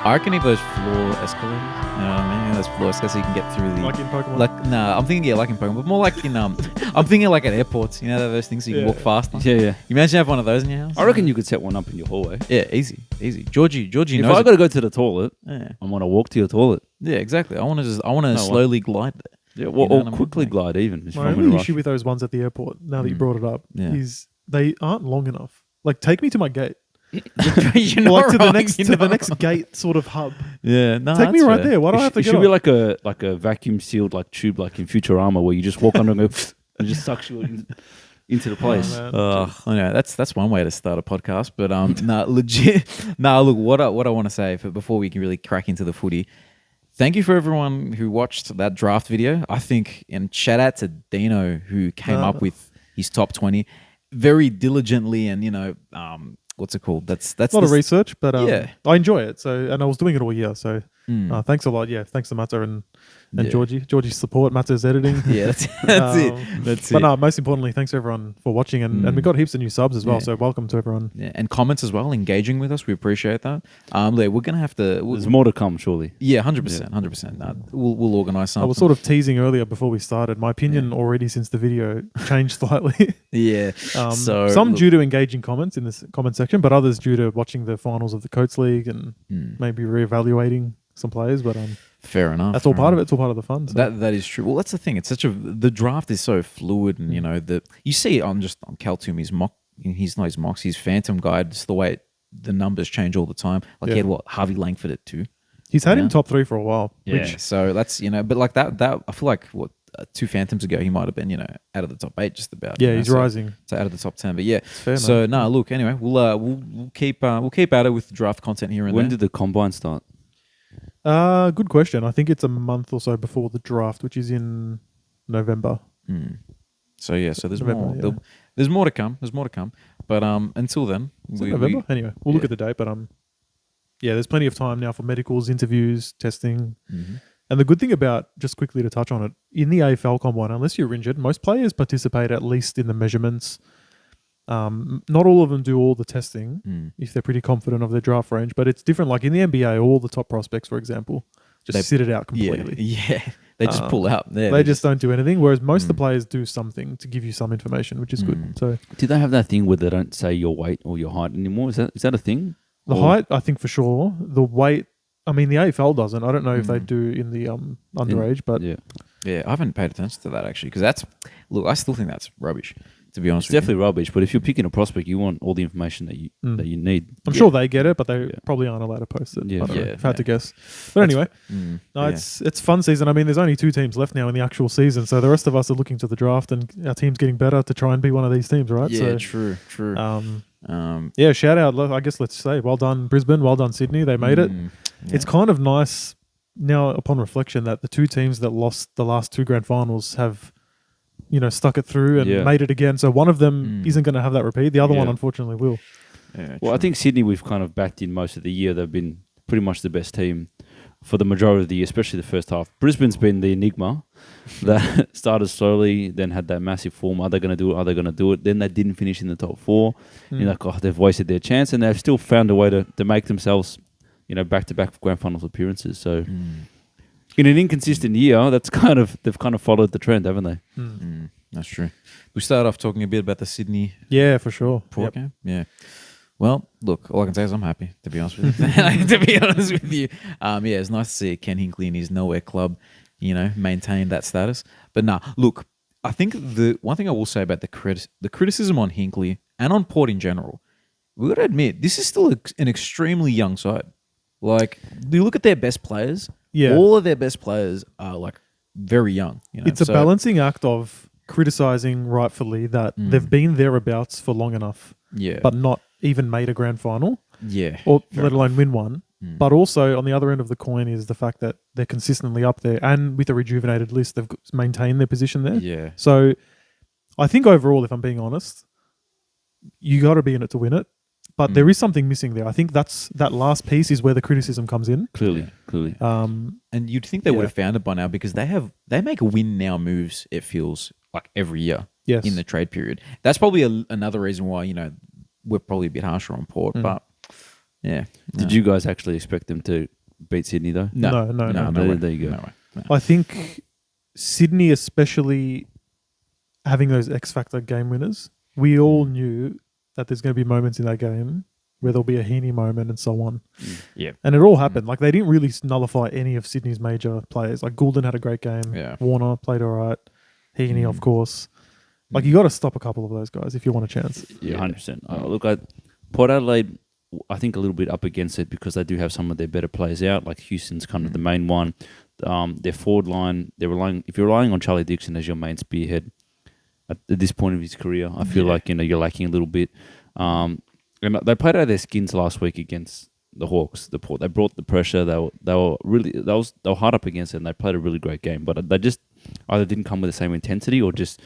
I reckon he goes floor escalators. You know what I mean? Those floor escalators so you can get through the... Like in Pokemon? I'm thinking, like in Pokemon, but more like in... I'm thinking like at airports. You know, those things so you can walk faster? Yeah. You imagine you have one of those in your house? I reckon you could set one up in your hallway. Yeah, easy. Georgie If knows I it. got to go to the toilet, Yeah. I want to walk to your toilet. Yeah, exactly. I want to slowly glide there. Yeah, well, You know or what I mean? quickly Like- glide even. If My I'm in a only rush. issue with those ones at the airport, now that you brought it up, Yeah. is they aren't long enough. Like, take me to my gate. You're Or not like to the wrong, next you're to the not next wrong. gate sort of hub. Yeah, no, Take me that's right fair. there. Why do I have to It get should be up? like a vacuum sealed like tube like in Futurama where you just walk under and go and it just sucks you into the place. man. I know that's one way to start a podcast, but legit. Look, what I want to say before we can really crack into the footy. Thank you for everyone who watched that draft video. I think, and shout out to Dino who came up with his top 20 very diligently, and what's it called? That's a lot of research, but yeah. I enjoy it. So, and I was doing it all year. So, thanks a lot. Yeah, thanks to Matta and Yeah. Georgie's support. Matta's editing. Yeah, that's it. That's But it. no, most importantly, thanks everyone for watching, and we got heaps of new subs as well. Yeah. So welcome to everyone. Yeah, and comments as well, engaging with us. We appreciate that. We're gonna have to. There's more to come, surely. Yeah, 100%. We'll organise something. I was sort of teasing earlier before we started. My opinion already since the video changed slightly. Yeah. So some look, due to engaging comments in this comment section, but others due to watching the finals of the Coates League and maybe reevaluating some players. But fair enough. that's all part of it. It's all part of the fun. So. That is true. Well, that's the thing. It's the draft is so fluid, and you see it on Kaltum, his mocks, his Phantom guide, just the way the numbers change all the time. Like he had Harvey Langford at 2. He's had him top 3 for a while. Yeah. So that's but like that I feel like 2 Phantoms ago he might have been out of the top 8 just about. Yeah, he's rising. So out of the top 10, but yeah. Fair, so look. Anyway, we'll keep at it with the draft content here and When there. did the combine start? Good question. I think it's a month or so before the draft, which is in November. So yeah, so there's November, more. yeah. There's more to come. But until then, Is it November? Anyway, we'll look at the date. But there's plenty of time now for medicals, interviews, testing. And the good thing about, just quickly to touch on it, in the AFL combine, unless you're injured, most players participate at least in the measurements. Not all of them do all the testing if they're pretty confident of their draft range, but it's different. Like in the NBA, all the top prospects, for example, they sit it out completely. Yeah. They just pull out. Yeah, they just don't do anything. Whereas most of the players do something to give you some information, which is good. So Do they have that thing where they don't say your weight or your height anymore? Is that a thing? the height, I think for sure. The weight, I mean, the AFL doesn't. I don't know if they do in the underage, but Yeah, I haven't paid attention to that actually because I still think that's rubbish. To be honest, It's definitely rubbish. But if you're picking a prospect, you want all the information that you need. I'm sure they get it, but they probably aren't allowed to post it. Yeah. I don't know, Yeah, if I had to guess. But anyway, yeah. it's fun season. I mean, there's only 2 teams left now in the actual season, so the rest of us are looking to the draft, and our team's getting better to try and be one of these teams, right? Yeah, So, true. shout out. I guess let's say, well done Brisbane, well done Sydney. They made it. It's kind of nice now, upon reflection, that the 2 teams that lost the last 2 grand finals have, stuck it through and made it again. So one of them isn't going to have that repeat. The other one, unfortunately, will. Yeah, Well, I think Sydney, we've kind of backed in most of the year. They've been pretty much the best team for the majority of the year, especially the first half. Brisbane's been the enigma that started slowly, then had that massive form. Are they going to do it? Are they going to do it? Then they didn't finish in the top 4. You're like, oh, they've wasted their chance, and they've still found a way to make themselves, back-to-back grand finals appearances. So in an inconsistent year, they've kind of followed the trend, haven't they? That's true. We started off talking a bit about the Sydney Yeah, for sure. Port game. Yeah. Well, look, all I can say is I'm happy, to be honest with you. To be honest with you. It's nice to see Ken Hinkley and his nowhere club, maintain that status. But look, I think the one thing I will say about the criticism on Hinkley and on Port in general, we've got to admit, this is still an extremely young side. Like, you look at their best players, all of their best players are like very young. It's a balancing act of criticizing rightfully that they've been thereabouts for long enough, but not even made a grand final, or let alone win one. But also on the other end of the coin is the fact that they're consistently up there, and with a rejuvenated list, they've maintained their position there. Yeah. So I think overall, if I'm being honest, you got to be in it to win it. But there is something missing there. I think that last piece is where the criticism comes in. Clearly. And you'd think they would have found it by now because they make win now moves, it feels like every year in the trade period. That's probably another reason why, we're probably a bit harsher on Port. But yeah. Did you guys actually expect them to beat Sydney though. No. There you go. No way. No. I think Sydney, especially having those X Factor game winners, we all knew that there's going to be moments in that game where there'll be a Heaney moment and so on. Yeah. And it all happened. Like, they didn't really nullify any of Sydney's major players. Like, Goulden had a great game. Yeah. Warner played all right. Heaney, of course. Like, you got to stop a couple of those guys if you want a chance. Yeah, 100%. Look, Port Adelaide, I think a little bit up against it because they do have some of their better players out. Like Houston's kind of the main one. Their forward line, if you're relying on Charlie Dixon as your main spearhead at this point of his career, I feel like you're lacking a little bit. And they played out of their skins last week against the Hawks. They brought the pressure. They were hard up against it, and they played a really great game. But they just either didn't come with the same intensity or just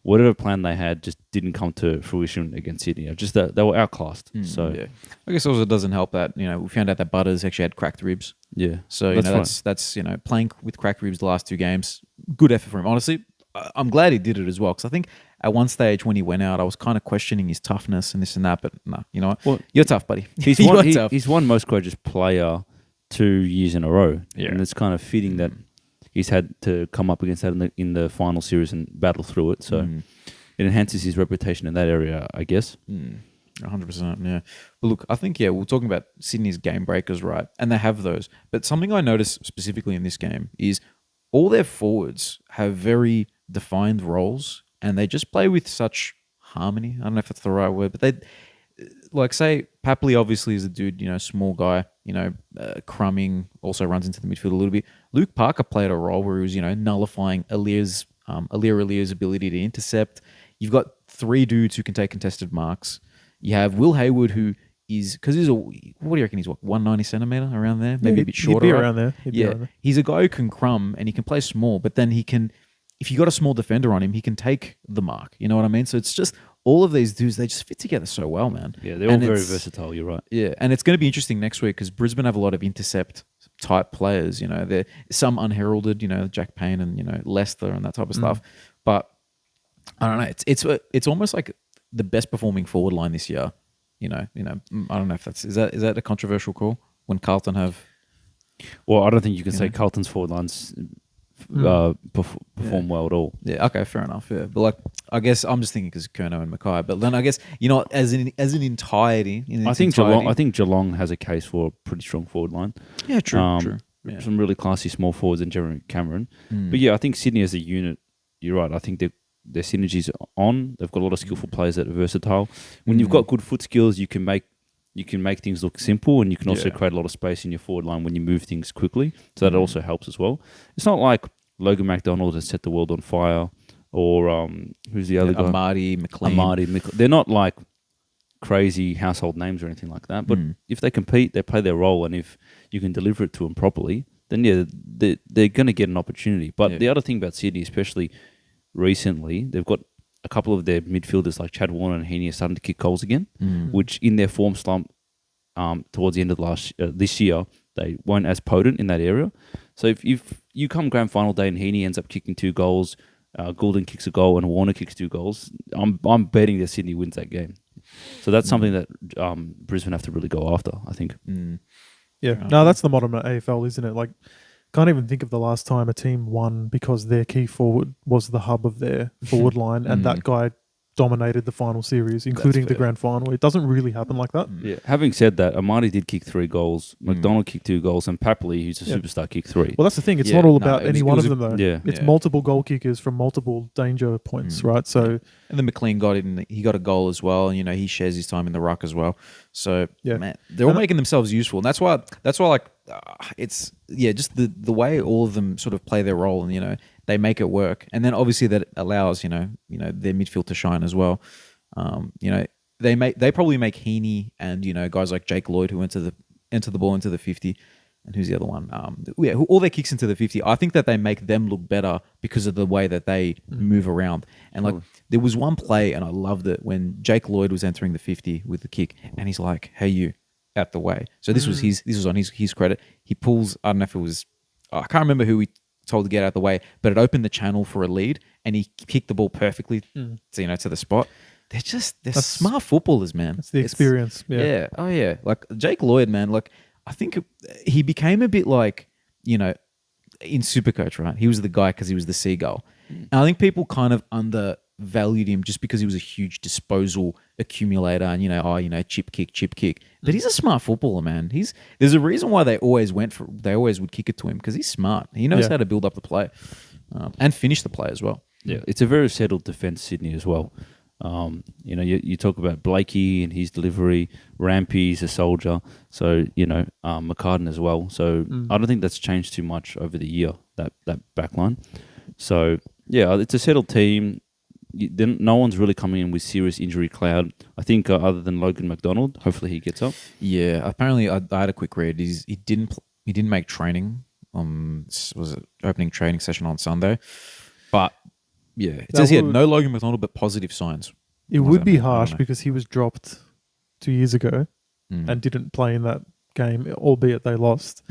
whatever plan they had just didn't come to fruition against Sydney. Just that they were outclassed. So I guess also it doesn't help that we found out that Butters actually had cracked ribs. yeah, So right. that's playing with cracked ribs the last 2 games. Good effort for him. Honestly, I'm glad he did it as well because I think at one stage when he went out, I was kind of questioning his toughness and this and that. But no, you know what? Well, You're tough, buddy. He's won most courageous player 2 years in a row, and it's kind of fitting that he's had to come up against that in the final series and battle through it. So it enhances his reputation in that area, I guess. 100%, yeah. But look, I think, we're talking about Sydney's game breakers, right? And they have those. But something I noticed specifically in this game is all their forwards have very defined roles and they just play with such harmony. I don't know if that's the right word, but they, like, say, Papley obviously is a dude, small guy, Crumming also runs into the midfield a little bit. Luke Parker played a role where he was, nullifying Aliir's ability to intercept. You've got 3 dudes who can take contested marks. You have Will Hayward, who is, because he's what do you reckon? He's 190 centimeter around there, maybe a bit shorter. He'd be right? around there. He'd be around there. He's a guy who can crumb and he can play small, but then he can, if you got a small defender on him, he can take the mark. You know what I mean? So it's just all of these dudes, they just fit together so well, man. Yeah, they're all very versatile. You're right. Yeah, and it's going to be interesting next week because Brisbane have a lot of intercept type players. They're some unheralded. Jack Payne and Leicester and that type of stuff. But I don't know. It's almost like the best performing forward line this year. I don't know if is that a controversial call when Carlton have. Well, I don't think you can say Carlton's forward lines perform well at all. Yeah. Okay. Fair enough. Yeah. But like, I guess I'm just thinking because Kerno and Mackay. But then I guess as an entirety. I think Geelong has a case for a pretty strong forward line. Yeah. True. Yeah. Some really classy small forwards in Jeremy Cameron. But yeah, I think Sydney as a unit. You're right. I think their synergies are on. They've got a lot of skillful players that are versatile. When you've got good foot skills, you can make things look simple, and you can also create a lot of space in your forward line when you move things quickly. So that also helps as well. It's not like Logan McDonald has set the world on fire, or who's the other guy? Amadi McLean. They're not like crazy household names or anything like that. But if they compete, they play their role, and if you can deliver it to them properly, then they're going to get an opportunity. But the other thing about Sydney, especially recently, they've got a couple of their midfielders like Chad Warner and Heaney are starting to kick goals again, which in their form slump towards the end of this year, they weren't as potent in that area. So if you come grand final day and Heaney ends up kicking 2 goals, Goulden kicks a goal and Warner kicks 2 goals, I'm betting that Sydney wins that game. So that's something that Brisbane have to really go after, I think. Yeah. No, that's the modern AFL, isn't it? Like, can't even think of the last time a team won because their key forward was the hub of their forward line, and that guy dominated the final series, including the grand final. It doesn't really happen like that. Yeah. Having said that, Amadi did kick 3 goals, McDonald kicked 2 goals, and Papley, who's a superstar, kicked 3. Well, that's the thing. It's not all about any one of them, though. Yeah. It's multiple goal kickers from multiple danger points, right? So, and then McLean he got a goal as well, and he shares his time in the ruck as well. So man, they're all making themselves useful, and that's why like it's just the way all of them sort of play their role, and they make it work, and then obviously that allows their midfield to shine as well. They probably make Heaney and guys like Jake Lloyd who enter the ball into the 50. And who's the other one? All their kicks into the 50. I think that they make them look better because of the way that they move around. And like, there was one play, and I loved it, when Jake Lloyd was entering the 50 with the kick, and he's like, "Hey, you, out the way." So this was on his credit. He pulls. I don't know if it was. I can't remember who he told to get out the way, but it opened the channel for a lead, and he kicked the ball perfectly, to the spot. They're smart footballers, man. That's the experience. Yeah. Oh yeah. Like Jake Lloyd, man. Like, I think he became a bit like, you know, in Supercoach, right? He was the guy because he was the seagull. And I think people kind of undervalued him just because he was a huge disposal accumulator and, chip kick. But he's a smart footballer, man. There's a reason why they always would kick it to him because he's smart. He knows how to build up the play and finish the play as well. Yeah, it's a very settled defence, Sydney, as well. You talk about Blakey and his delivery, Rampy's a soldier, so McCartan as well. So I don't think that's changed too much over the year, that back line. So yeah, it's a settled team. Then no one's really coming in with serious injury cloud. I think other than Logan McDonald, hopefully he gets up. Yeah, apparently I had a quick read. He didn't make training. Was it opening training session on Sunday? But yeah, it says here no Logan McDonald, but positive signs. It would be harsh because he was dropped 2 years ago and didn't play in that game, albeit they lost.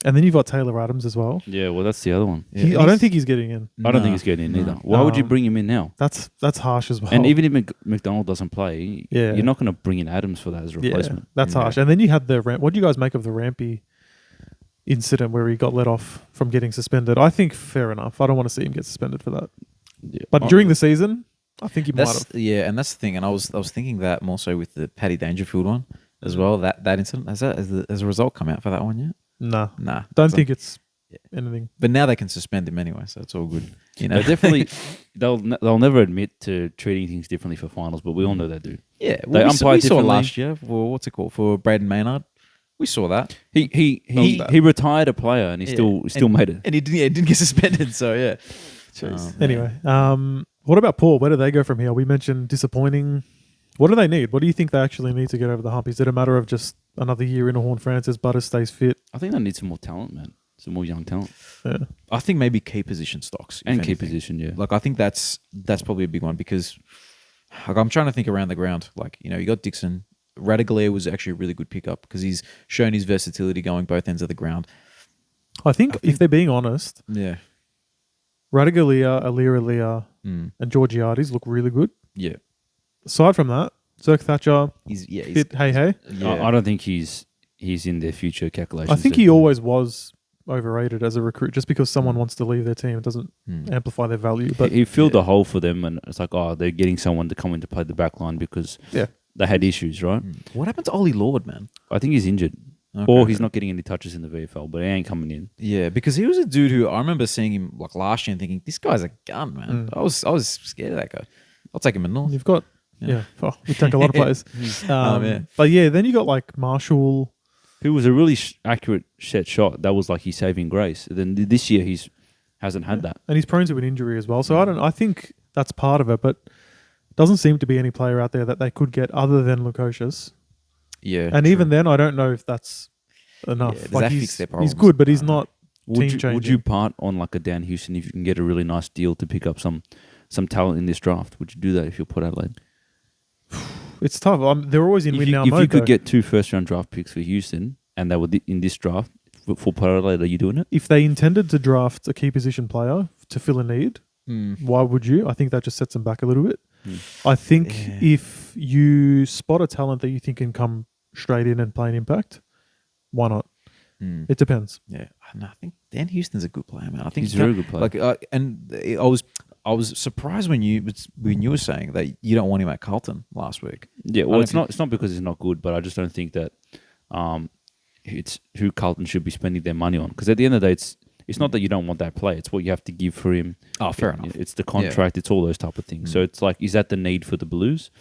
And then you've got Taylor Adams as well. Yeah, well, that's the other one. I don't think he's getting in. I don't think he's getting in either. Why would you bring him in now? That's harsh as well. And even if McDonald doesn't play, Yeah. you're not going to bring in Adams for that as a replacement. That's harsh. And then you had what do you guys make of the Rampy incident where he got let off from getting suspended? I think fair enough. I don't want to see him get suspended for that. Yeah. But during the season, I think he might have. Yeah, and that's the thing. And I was thinking that more so with the Paddy Dangerfield one as well. That incident has a result come out for that one yet? Nah. Don't think it's anything. But now they can suspend him anyway, so it's all good. They definitely they'll never admit to treating things differently for finals, but we all know they do. Yeah, they umpire we saw differently. last year for what's it called for Braden Maynard. We saw that he retired a player and he still made it, and he didn't get suspended. So yeah. Anyway, what about Paul? Where do they go from here? We mentioned disappointing. What do they need? What do you think they actually need to get over the hump? Is it a matter of just another year in a Horn Francis, Butter stays fit? I think they need some more talent, man. Some more young talent. Yeah. I think maybe key position stocks. And key position, yeah. Like I think that's probably a big one because I'm trying to think around the ground. Like, you got Dixon. Radaglia was actually a really good pickup because he's shown his versatility going both ends of the ground. I think if they're being honest, yeah, Radaglia, Alira, and Georgiades look really good. Yeah. Aside from that, Zerk Thatcher, he's fit, hey. Yeah. I don't think he's in their future calculations. I think he always was overrated as a recruit just because someone wants to leave their team. It doesn't amplify their value. But he filled the hole for them, and it's like, they're getting someone to come in to play the back line because they had issues, right? What happened to Ollie Lord, man? I think he's injured. Okay. Or he's not getting any touches in the VFL, but he ain't coming in. Yeah, because he was a dude who I remember seeing him like last year and thinking, this guy's a gun, man. I was scared of that guy. I'll take him in North. You've got we take a lot of players. But yeah, then you got like Marshall, who was a really accurate set shot. That was like his saving grace. Then this year hasn't had that, and he's prone to an injury as well. So I think that's part of it, but doesn't seem to be any player out there that they could get other than Lukosius. Yeah, and even then, I don't know if that's enough. Yeah, like he's good, but he's not team changing. Would you part on like a Dan Houston if you can get a really nice deal to pick up some talent in this draft? Would you do that if you're Port Adelaide? It's tough. They're always in win now mode. If you could get 2 first-round draft picks for Houston and they were in this draft for Port Adelaide, are you doing it? If they intended to draft a key position player to fill a need, why would you? I think that just sets them back a little bit. I think if you spot a talent that you think can come straight in and play an impact, why not? It depends. Yeah, I think Dan Houston's a good player, man. I think he's a very good player. Like, and I was surprised when you were saying that you don't want him at Carlton last week. Yeah, well, it's not because he's not good, but I just don't think that it's who Carlton should be spending their money on. Because at the end of the day, it's not that you don't want that player; it's what you have to give for him. Oh, fair enough. It's the contract. It's all those type of things. So it's like, is that the need for the Blues?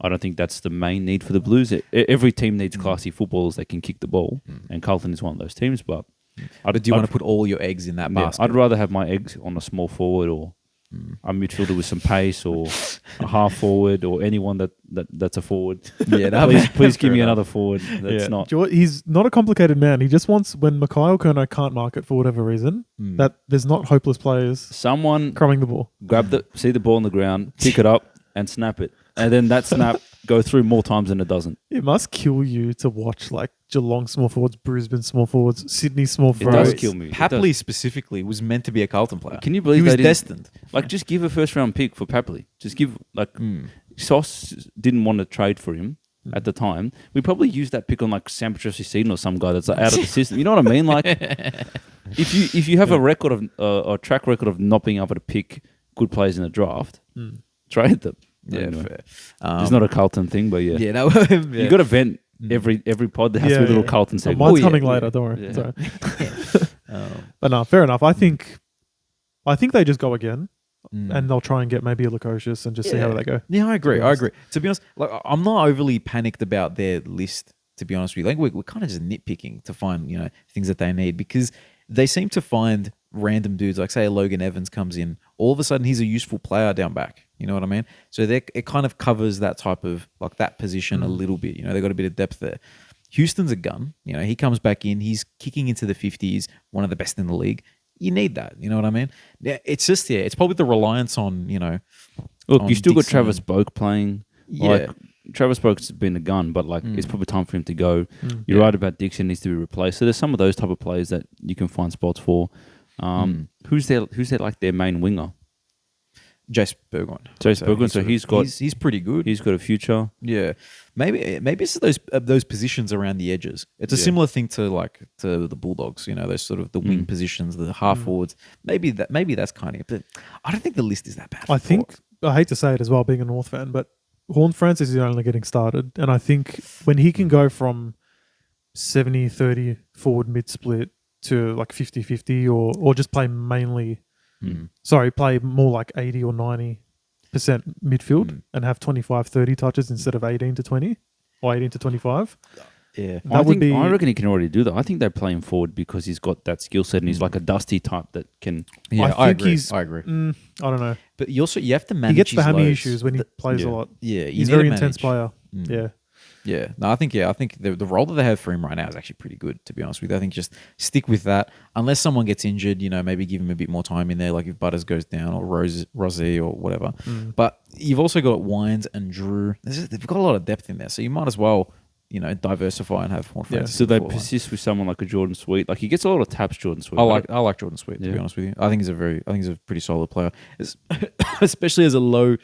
I don't think that's the main need for the Blues. Every team needs classy footballers that can kick the ball, and Carlton is one of those teams. But do you want to put all your eggs in that basket? I'd rather have my eggs on a small forward or a midfielder with some pace, or a half forward, or anyone that's a forward. Yeah, please give me another forward. That's not. He's not a complicated man. He just wants, when Mikhail Kerno can't mark it for whatever reason, that there's not hopeless players. Someone crumbing the ball. See the ball on the ground, pick it up, and snap it. And then that snap go through more times than it doesn't. It must kill you to watch like Geelong small forwards, Brisbane small forwards, Sydney small It forwards. does kill me. Papley specifically was meant to be a Carlton player. Can you believe he was they destined? Like, just give a first round pick for Papley. Just give Sauce didn't want to trade for him. at the time, we probably used that pick on like Sam Patricio or some guy that's out of the system. You know what I mean? Like, if you have a record of a track record of not being able to pick good players in the draft, trade them. Yeah, Anyway. fair. It's not a Carlton thing, but yeah. Yeah, no, You got to vent every pod. There has to be a little Carlton Oh, segment. mine's yeah, coming yeah. later. Don't worry. Yeah. It's all right. But no, fair enough. I think they just go again, and they'll try and get maybe a Lukosius and just see how they go. Yeah, I agree. be I honest. agree. To be honest, like I'm not overly panicked about their list. To be honest with you, like we're kind of just nitpicking to find things that they need because they seem to find random dudes. Like say Logan Evans comes in, all of a sudden he's a useful player down back. You know what I mean? So it kind of covers that type of like that position a little bit. They got a bit of depth there. Houston's a gun. He comes back in. He's kicking into the 50s. One of the best in the league. You need that. You know what I mean? Yeah, it's just it's probably the reliance on Look, on you still got Dixon. Travis Boak playing. Yeah. Like, Travis Boak's been a gun, but like it's probably time for him to go. You're right about Dixon needs to be replaced. So there's some of those type of players that you can find spots for. Who's their like their main winger? Jace Burgoyne. Jace Burgoyne. So he's pretty good. He's got a future. Yeah, maybe it's those positions around the edges. It's a Yeah. similar thing to the Bulldogs. Those sort of the wing positions, the half forwards. Maybe that's kind of. But I don't think the list is that bad. I think I hate to say it as well, being a North fan, but Horn Francis is only getting started, and I think when he can go from 70-30 forward mid split to like 50-50 or just play mainly. Play more like 80 or 90% midfield and have 25-30 touches instead of 18 to 20 or 18 to 25. Yeah, I reckon he can already do that. I think they play him forward because he's got that skill set and he's like a dusty type that can. yeah. I think agree. he's- I agree. I don't know. But you have to manage. He gets the his hammy lows. issues when he plays a lot. Yeah, you He's a need very to intense manage. player. Yeah. Yeah, no, I think the role that they have for him right now is actually pretty good. To be honest with you, I think just stick with that. Unless someone gets injured, maybe give him a bit more time in there, like if Butters goes down or Rosie or whatever. But you've also got Wines and Drew. They've got a lot of depth in there, so you might as well diversify and have Horn Francis. So they in the forward. persist with someone like a Jordan Sweet. Like he gets a lot of taps, Jordan Sweet. I like Jordan Sweet, to be honest with you. I think he's a pretty solid player, especially as a low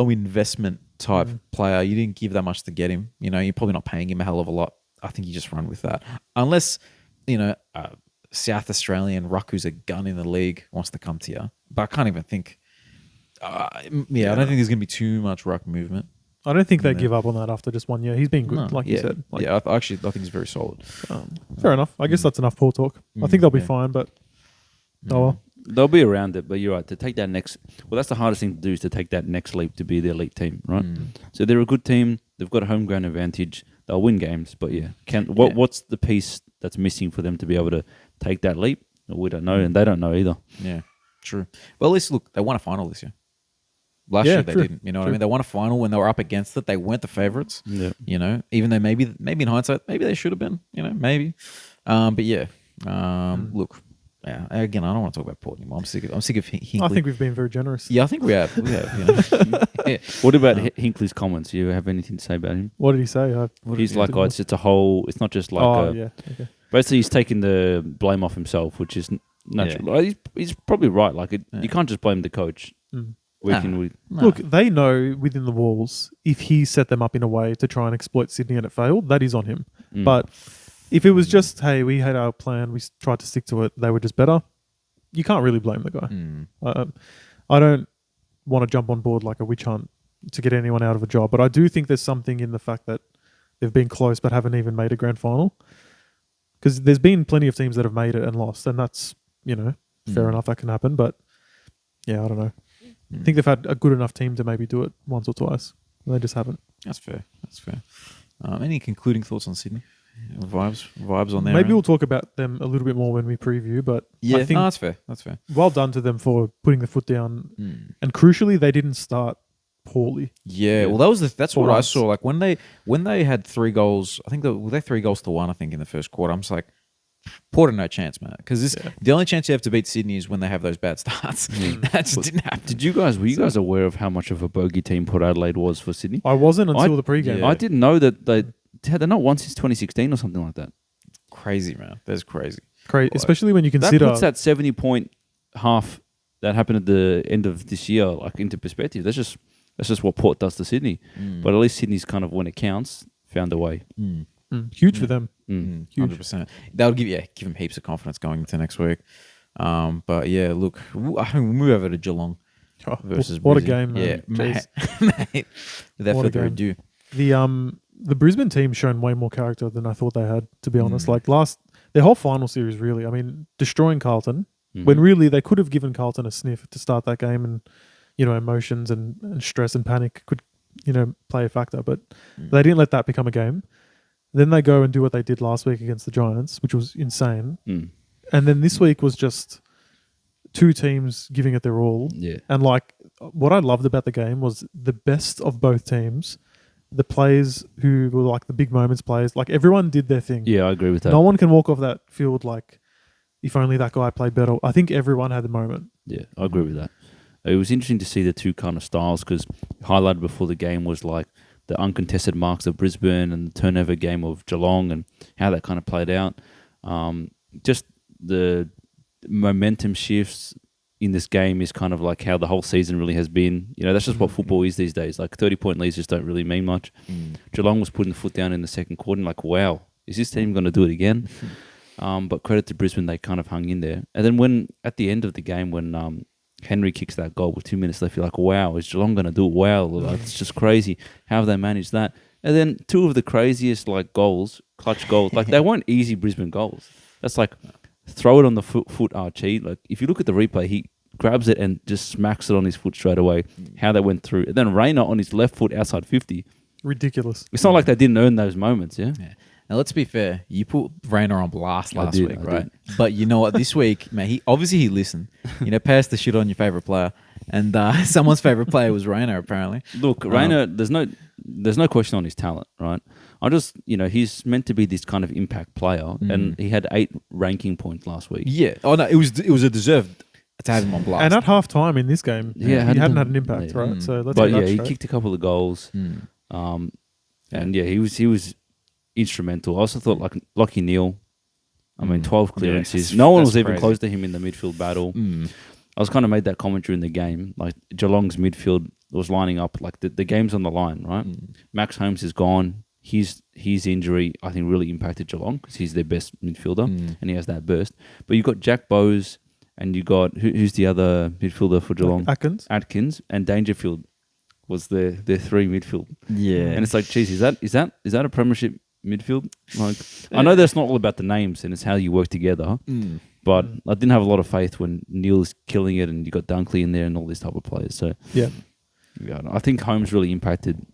investment type player. You didn't give that much to get him. You're probably not paying him a hell of a lot. I think you just run with that, unless South Australian ruck who's a gun in the league wants to come to you. But I can't even think. I don't think there's going to be too much ruck movement. I don't think they give up on that after just 1 year. He's been good, like you said. Like, I think he's very solid. fair enough. I guess that's enough poor talk. I think they'll be fine, but oh well. They'll be around it, but you're right. To take that next... Well, that's the hardest thing to do is to take that next leap to be the elite team, right? So they're a good team. They've got a home ground advantage. They'll win games, but what's the piece that's missing for them to be able to take that leap? We don't know, and they don't know either. Yeah, true. Well, at least, look, they won a final this year. Last Yeah, year they true. didn't. You know what I mean? They won a final when they were up against it. They weren't the favourites. Yeah. Even though maybe in hindsight, maybe they should have been. Maybe. But yeah. Look. Yeah. Again, I don't want to talk about Port anymore. I'm sick of Hinkley. I think we've been very generous. Yeah, I think we have. Yeah. What about Hinkley's comments? Do you have anything to say about him? What did he say? He's like, it's just a whole... It's not just like yeah. Okay. Basically, he's taking the blame off himself, which is natural. Like, he's probably right. Like, you can't just blame the coach. Week in, week. Look, they know within the walls if he set them up in a way to try and exploit Sydney and it failed, that is on him. But if it was just, hey, we had our plan, we tried to stick to it, they were just better, you can't really blame the guy. I don't want to jump on board like a witch hunt to get anyone out of a job, but I do think there's something in the fact that they've been close but haven't even made a grand final. Because there's been plenty of teams that have made it and lost, and that's, fair enough, that can happen. But yeah, I don't know. I think they've had a good enough team to maybe do it once or twice. They just haven't. That's fair. Any concluding thoughts on Sydney? Vibes on there? Maybe we'll talk about them a little bit more when we preview, but Yeah, I think that's fair. That's fair. well done to them for putting the foot down. And crucially, they didn't start poorly. Yeah, well, that's what I us. saw. Like when they had 3 goals, I think they 3 goals to 1. I think in the first quarter, I'm just like, Port no chance, man. Because the only chance you have to beat Sydney is when they have those bad starts. That just didn't happen. Were you guys aware of how much of a bogey team Port Adelaide was for Sydney? I wasn't until the pregame. Yeah. I didn't know that had they not won since 2016 or something like that. Crazy, man. That's crazy. Especially when you That consider puts that 70-point half that happened at the end of this year like into perspective. That's just what Port does to Sydney. But at least Sydney's kind of, when it counts, found a way. Huge for them. Huge. 100%. That would give him heaps of confidence going into next week. But yeah, look, I think we'll move over to Geelong Oh, versus what a Brizzy. game, man. Yeah, Jeez. mate. Without What a further game. ado. The Brisbane team shown way more character than I thought they had, to be honest. Mm. Like their whole final series, really. I mean, destroying Carlton, Mhm. when really they could have given Carlton a sniff to start that game, and emotions and stress and panic could play a factor, but they didn't let that become a game. Then they go and do what they did last week against the Giants, which was insane. And then this week was just two teams giving it their all. Yeah. And like what I loved about the game was the best of both teams. The players who were like the big moments players, like everyone did their thing. Yeah, I agree with that. No one can walk off that field like, if only that guy played better. I think everyone had the moment. Yeah, I agree with that. It was interesting to see the two kind of styles, because highlighted before the game was like the uncontested marks of Brisbane and the turnover game of Geelong and how that kind of played out. Just the momentum shifts in this game is kind of like how the whole season really has been. That's just what football is these days. Like 30-point leads just don't really mean much. Geelong was putting the foot down in the second quarter and like, wow, is this team going to do it again? But credit to Brisbane, they kind of hung in there. And then when at the end of the game, when Henry kicks that goal with 2 minutes left, you're like, wow, is Geelong going to do it? Wow, like, it's just crazy. How have they managed that? And then two of the craziest like goals, clutch goals, like they weren't easy Brisbane goals. That's like throw it on the foot Archie. Like if you look at the replay, he grabs it and just smacks it on his foot straight away. How they went through. And then Rayner on his left foot outside 50. Ridiculous. It's not like they didn't earn those moments, yeah? Now let's be fair. You put Rayner on blast last did, week, I right? did. But you know what? This week, man, he listened. Pass the shit on your favorite player, and someone's favorite player was Rayner apparently. Look, Rayner, there's no question on his talent, right? He's meant to be this kind of impact player, and he had 8 ranking points last week. Yeah. Oh no, it was a deserved to have him on blast. And at half time in this game, he hadn't had an impact, yeah. right? So let's But get that he straight. kicked a couple of goals, and he was instrumental. I also thought like Lockie Neal. I mean, 12 clearances. No one was even close to him in the midfield battle. I was kind of made that comment during the game. Like Geelong's midfield was lining up. Like the game's on the line, right? Max Holmes is gone. His injury, I think, really impacted Geelong because he's their best midfielder and he has that burst. But you got Jack Bowes and you got who's the other midfielder for Geelong? Atkins and Dangerfield was their 3 midfield. Yeah. And it's like, geez, is that a premiership midfield? Like, I know that's not all about the names and it's how you work together. But I didn't have a lot of faith when Neil's killing it and you got Dunkley in there and all these type of players. So yeah, I think Holmes really impacted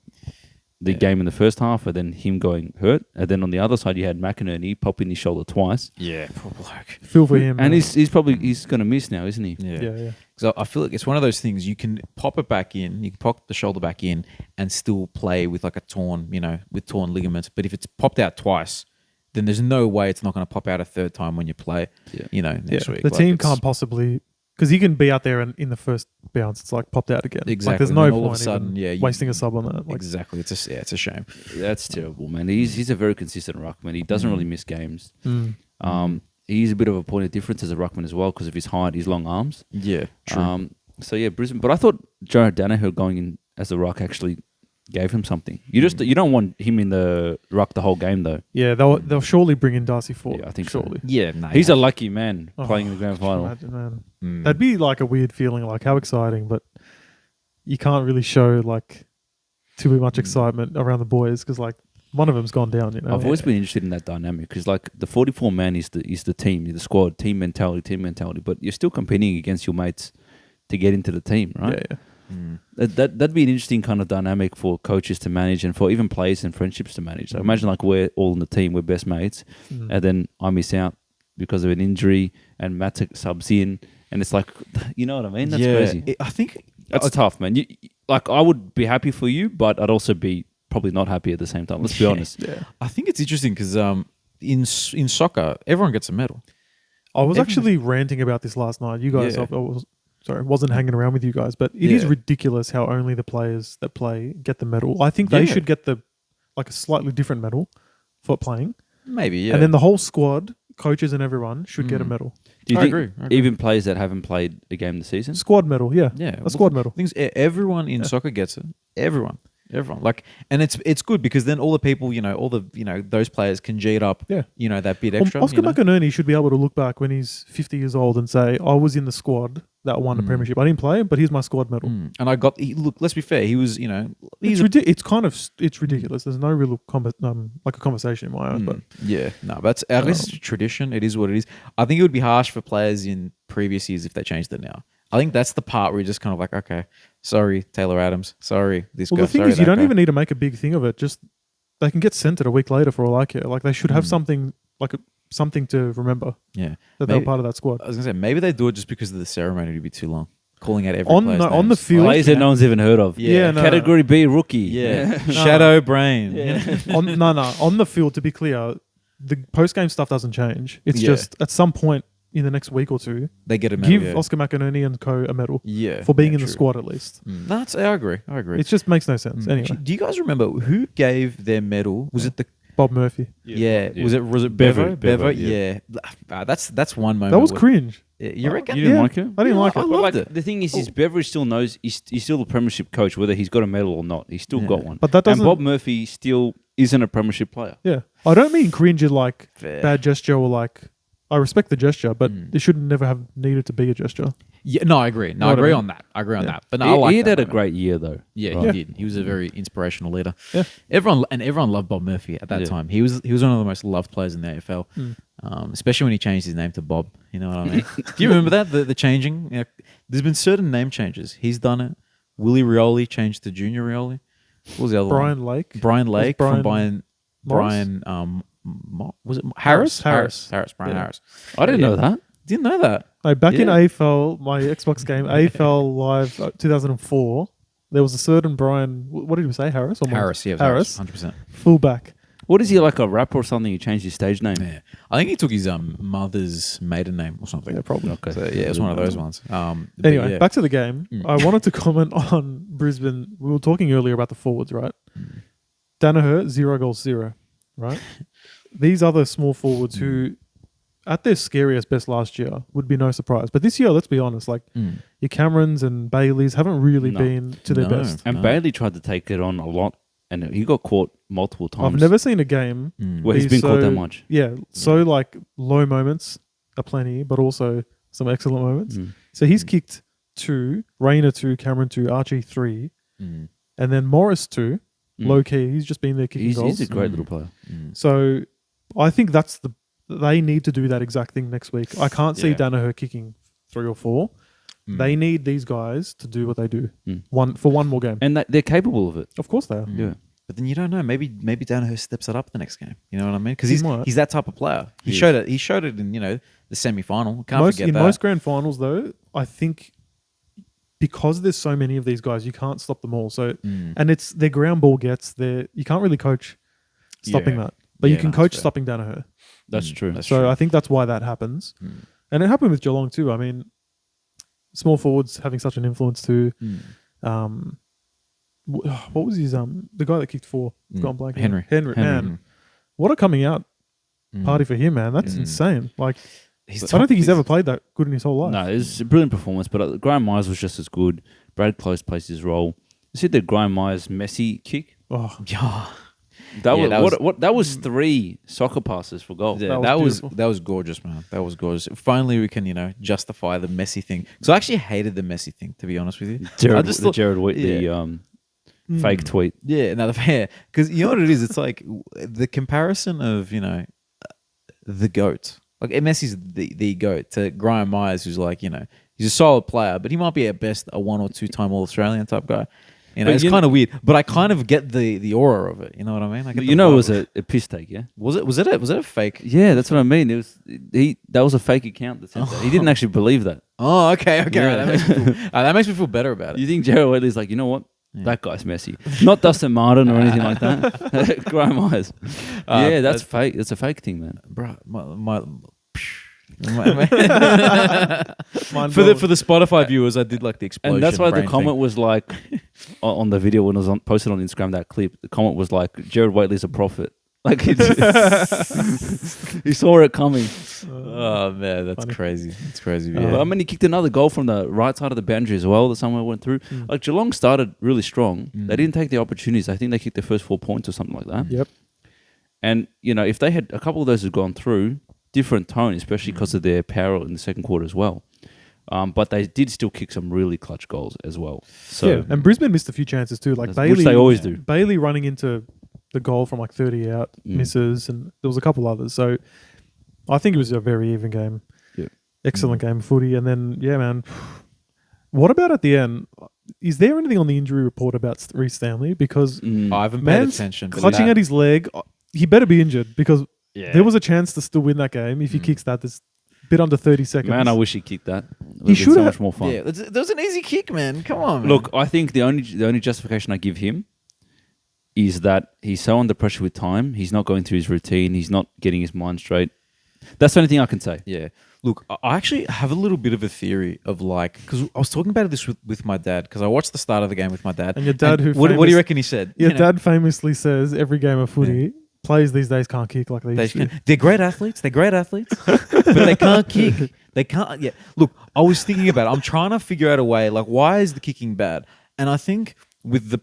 the game in the first half, and then him going hurt. And then on the other side, you had McInerney popping his shoulder twice. Yeah, poor bloke. feel for him. And he's going to miss now, isn't he? yeah. So I feel like it's one of those things you can pop it back in, you can pop the shoulder back in and still play with like a torn, with torn ligaments. But if it's popped out twice, then there's no way it's not going to pop out a third time when you play, next week. The team can't possibly, because he can be out there and in the first bounce, it's like popped out again. Exactly. Like there's And no then point all of a sudden, wasting a sub on that. Like, exactly. It's a shame. That's terrible, man. He's a very consistent ruckman. He doesn't really miss games. He's a bit of a point of difference as a ruckman as well because of his height, his long arms. Yeah, true. Brisbane. But I thought Jared Danaher going in as a ruck actually gave him something. You don't want him in the ruck the whole game though. Yeah, they'll surely bring in Darcy Ford. Yeah, I think so. surely. Yeah, no, He's a lucky man playing in the grand Can you final. imagine, man? That'd be like a weird feeling, like how exciting, but you can't really show like too much excitement around the boys because like one of them's gone down. I've always been interested in that dynamic because like the 44 man is the team, the squad, team mentality, but you're still competing against your mates to get into the team, right? Yeah. That'd be an interesting kind of dynamic for coaches to manage and for even players and friendships to manage. So imagine like we're all in the team, we're best mates, and then I miss out because of an injury and Matt subs in, and it's like, you know what I mean? That's crazy. I think That's tough, man. I would be happy for you, but I'd also be probably not happy at the same time. Let's be honest. Yeah. I think it's interesting because in soccer, everyone gets a medal. I was actually ranting about this last night. You guys, Yeah. wasn't hanging around with you guys, but it is ridiculous how only the players that play get the medal. I think they should get a slightly different medal for playing. Maybe, yeah. And then the whole squad, coaches and everyone should get a medal. Do you I think agree. I agree. even players that haven't played a game this season? Squad medal, yeah. Yeah. A squad medal. Things everyone in soccer gets it. Everyone. everyone. Like, and it's good because then all the people, all the those players can G it up. Yeah. That bit extra. Oscar McInerney should be able to look back when he's 50 years old and say, I was in the squad that won the premiership. I didn't play, but here's my squad medal. And I got look. Let's be fair. He was It's ridiculous. There's no real like a conversation in my eyes. But yeah, no, but I guess it's a tradition. It is what it is. I think it would be harsh for players in previous years if they changed it now. I think that's the part where you're just kind of like, okay, sorry, Taylor Adams, sorry, this guy. The thing sorry, is, you don't guy. even need to make a big thing of it. Just they can get sent it a week later for all I care. Like they should have something something to remember. Yeah, that they were part of that squad. I was gonna say maybe they do it just because of the ceremony would be too long. Calling out every on player's the names. field. Players that no one's even heard of. Yeah, no. Category B rookie. Yeah, Shadow Brain. Yeah. on the field, to be clear, the post game stuff doesn't change. It's just at some point in the next week or two, They get a medal. give Oscar McInerney and co a medal for being in the true. squad at least. That's I agree. It just makes no sense. Anyway, Do you guys remember who gave their medal? Was it the Bob Murphy. Yeah. Was it Bevo? Bevo? Yeah. Yeah. That's one moment. That was where- cringe. Yeah, you reckon? You didn't Yeah. like it? I didn't like I it. loved Like, it. the thing is Beveridge still knows he's still the premiership coach, whether he's got a medal or not. He's still got one. But that and doesn't- Bob Murphy still isn't a premiership player. Yeah, I don't mean cringe in like Fair. bad gesture or like. I respect the gesture, but Mm. it should never have needed to be a gesture. Yeah, no, I agree. No, Know I what I agree mean? on that. I agree on Yeah. that. But no, I like he that had a moment. great year though. Yeah, Right. he did. He was a very inspirational leader. Yeah. Everyone loved Bob Murphy at that Yeah. time. He was one of the most loved players in the AFL, especially when he changed his name to Bob. You know what I mean? Do you remember that the changing? You know, there's been certain name changes. He's done it. Willie Rioli changed to Junior Rioli. What was the other Brian one? Lake. Brian Lake from Brian Brian. Morris? Was it Harris? Harris. Brian Yeah. Harris. I didn't know that. Didn't know that. Back in Yeah. AFL, my Xbox game, AFL Live 2004, there was a certain Brian. What did he say? Harris or Morris? Harris. Yeah, it was Harris. 100%. Fullback. What is he, like a rapper or something? He changed his stage name. Yeah, I think he took his mother's maiden name or something. Yeah, probably. Okay. So yeah, it was one of those ones. But Anyway, yeah. back to the game. Mm. I wanted to comment on Brisbane. We were talking earlier about the forwards, right? Danaher, 0 goals, 0, right? These other small forwards who, at their scariest best last year, would be no surprise. But this year, let's be honest, like your Camerons and Baileys haven't really No. been to their No. best. And No. Bailey tried to take it on a lot, and he got caught multiple times. I've never seen a game where he's be been caught so- that much. Yeah, so like low moments are plenty, but also some excellent moments. Mm. So he's kicked 2, Rayner 2, Cameron 2, Archie 3, Mm. and then Morris 2. Mm. Low key, he's just been there kicking goals. He's a great little player. So I think they need to do that exact thing next week. I can't see Yeah. Danaher kicking 3 or 4. They need these guys to do what they do Mm. one more game. And they're capable of it. Of course they are. Yeah. But then you don't know. Maybe Danaher steps it up the next game. You know what I mean? Because He might. he's that type of player. He He showed it. He showed it in the semi final. Can't forget In that. most grand finals, though, I think because there's so many of these guys, you can't stop them all. So, and it's their ground ball gets there. You can't really coach stopping Yeah. that, but you Yeah, can no, coach that's fair. stopping Danaher. That's true. That's So true. I think that's why that happens, and it happened with Geelong too. I mean, small forwards having such an influence too. What was his the guy that kicked 4? I've gone blank. Henry. Henry, man, what a coming out party for him, man. That's insane. Like, I don't think he's ever played that good in his whole life. No, it was a brilliant performance, but Graham Myers was just as good. Brad Close plays his role. You see the Graham Myers Messi kick? Oh, Yeah. That Yeah, was that was- that was 3 soccer passes for goal. Yeah, That was beautiful. that was gorgeous, man. That was gorgeous. Finally, we can justify the Messi thing. So I actually hated the Messi thing, to be honest with you. I just thought, Jared Wheatley yeah. fake tweet. Yeah, no, because you know what it is. It's like the comparison of the goat. Like Messi's the goat to Graham Myers, who's like he's a solid player, but he might be at best a 1 or 2 time All Australian type guy. But It's kind of weird, but I kind of get the aura of it. You know what I mean? I get the It vibe was of a piss take, yeah? Was it a fake? Yeah, that's what I mean. That was a fake account that said that. He didn't actually believe that. Oh, okay. Yeah. That makes me feel better about it. You think Jared Wheatley's like, you know what? That guy's messy. Not Dustin Martin or anything like that. Graham Myers. Yeah, that's fake. It's a fake thing, man. Bro, mind for blowing. the Spotify viewers, I did like the explosion. And that's why the brain comment thing. was like, on the video when it was posted on Instagram, that clip, the comment was like, Jared Waitley's a prophet. Like he saw it coming. Oh man, that's Funny. crazy. It's crazy. But, Yeah. I mean, he kicked another goal from the right side of the boundary as well that someone went through. Like Geelong started really strong. They didn't take the opportunities. I think they kicked their first 4 points or something like that. Yep. And, you know, if they had a couple of those had gone through, different tone, especially because of their power in the second quarter as well. But they did still kick some really clutch goals as well. So Yeah, and Brisbane missed a few chances too. Like which Bailey, they always do. Bailey running into the goal from like 30 out, misses, and there was a couple others. So I think it was a very even game. Yeah. Excellent game of footy. And then, yeah, man. What about at the end? Is there anything on the injury report about Reece Stanley? Because I haven't paid man's attention. but clutching that- at his leg, he better be injured because Yeah. there was a chance to still win that game if he kicks that. There's a bit under 30 seconds. Man, I wish he kicked that. It would He have been should so have- much more fun. Yeah, that was an easy kick, man. Come on, man. Look, I think the only justification I give him is that he's so under pressure with time. He's not going through his routine. He's not getting his mind straight. That's the only thing I can say. Yeah. Look, I actually have a little bit of a theory of like, because I was talking about this with my dad, because I watched the start of the game with my dad. And your dad who what do famous- you reckon he said? Your You know, dad famously says every game of footy, players these days can't kick like they used to. they're great athletes. They're great athletes, but they can't kick. They can't. Yeah. Look, I was thinking about it. I'm trying to figure out a way. Like, why is the kicking bad? And I think with the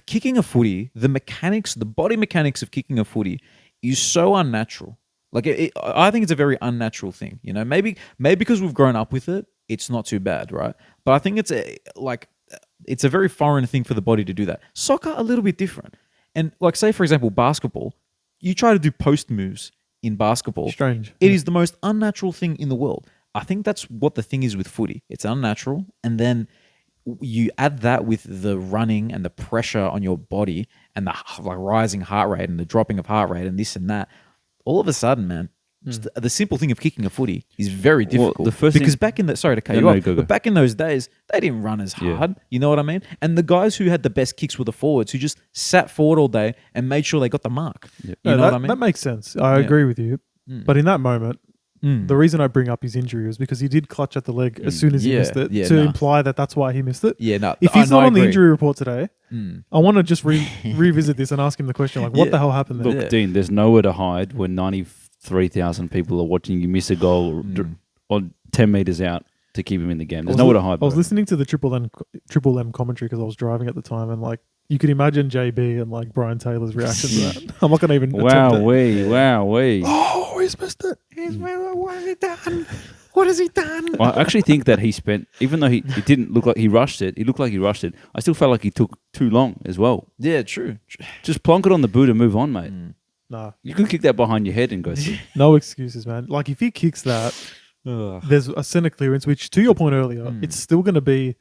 kicking a footy, the mechanics, the body mechanics of kicking a footy is so unnatural. Like, I think it's a very unnatural thing. You know, maybe because we've grown up with it, it's not too bad, right? But I think it's a very foreign thing for the body to do that. Soccer, a little bit different. And like, say for example, basketball, you try to do post moves in basketball. Strange. It is the most unnatural thing in the world. I think that's what the thing is with footy. It's unnatural, and then you add that with the running and the pressure on your body and the like rising heart rate and the dropping of heart rate and this and that. All of a sudden, man, just the simple thing of kicking a footy is very difficult. the first because thing- back in the sorry to cut No, you no, off, go. but back in those days, they didn't run as Yeah. hard. You know what I mean? And the guys who had the best kicks were the forwards who just sat forward all day and made sure they got the mark. Yeah. You know that, what I mean? that makes sense. I Yeah. agree with you. But in that moment, the reason I bring up his injury was because he did clutch at the leg as soon as he Yeah, missed it yeah, to nah. imply that that's why he missed it. Yeah, no. If he's I not on the agree. injury report today, I want to just revisit this and ask him the question, like, what Yeah. the hell happened there? Look, Yeah. Dean, there's nowhere to hide when 93,000 people are watching you miss a goal on 10 meters out to keep him in the game. There's nowhere to hide. I was bro. listening to the Triple M commentary because I was driving at the time, and like you could imagine JB and like Brian Taylor's reaction to that. I'm not going to even attempt Wow, it. wee. Oh, he's missed it. What has he done? What has he done? Well, I actually think that he spent, even though it didn't look like he rushed it, he looked like he rushed it. I still felt like he took too long as well. Yeah, true. Just plonk it on the boot and move on, mate. Nah, You can kick that behind your head and go through. no excuses, man. Like if he kicks that, there's a centre clearance, which to your point earlier, it's still going to be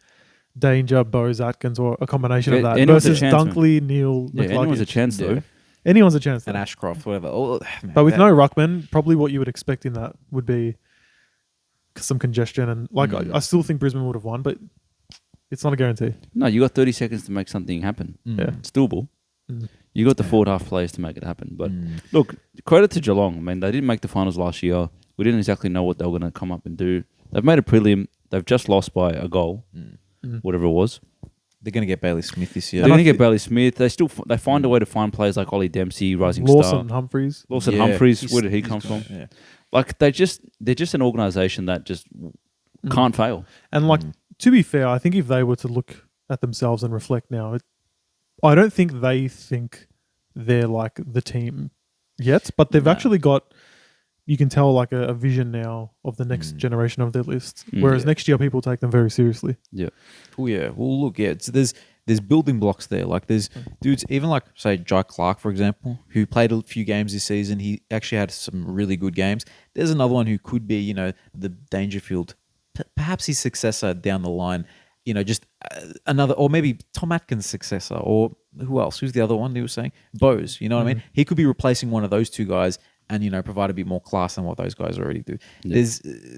Danger, Bose, Atkins, or a combination of Yeah, that anyone's a versus chance, man. Dunkley, Neil, Yeah, anyone's a McCluggage. chance though. Yeah. Anyone's a chance. And Though. Ashcroft, whatever. Oh, man, But with that- no ruckman, probably what you would expect in that would be some congestion, and like I still think Brisbane would have won, but it's not a guarantee. No, you got 30 seconds to make something happen. Yeah. It's doable. You got the forward half players to make it happen. But look, credit to Geelong. I mean, they didn't make the finals last year. We didn't exactly know what they were going to come up and do. They've made a prelim. They've just lost by a goal, whatever it was. They're going to get Bailey Smith this year. They're going to get Bailey Smith. They still they find a way to find players like Ollie Dempsey, Rising Lawson Star. Humphreys. Lawson Yeah, Humphreys, he's- where did he he's come gone, from? Yeah. Like they're just an organisation that just can't fail. And like to be fair, I think if they were to look at themselves and reflect now, I don't think they think they're like the team yet, but they've actually got. You can tell like a vision now of the next generation of their list. Whereas next year people take them very seriously. Yeah. Oh yeah. Well, look, yeah. There's building blocks there. Like there's dudes, even like say Jai Clark, for example, who played a few games this season. He actually had some really good games. There's another one who could be, you know, the Dangerfield, perhaps his successor down the line. You know, just another, or maybe Tom Atkins' successor, or who else? Who's the other one he was saying? Bose. You know what I mean? He could be replacing one of those two guys. And, you know, provide a bit more class than what those guys already do. Yeah.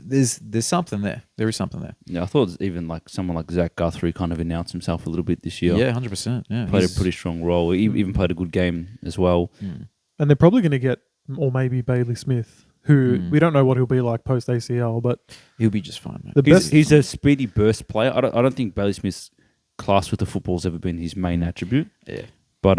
There's something there. There is something there. Yeah, I thought even like someone like Zach Guthrie kind of announced himself a little bit this year. Yeah, 100%. Yeah, Played a he's- pretty strong role. He even played a good game as well. And they're probably going to get, or maybe Bailey Smith, who we don't know what he'll be like post ACL, but He'll be just fine, man. the best. He's a speedy burst player. I don't think Bailey Smith's class with the football's ever been his main attribute. Yeah. But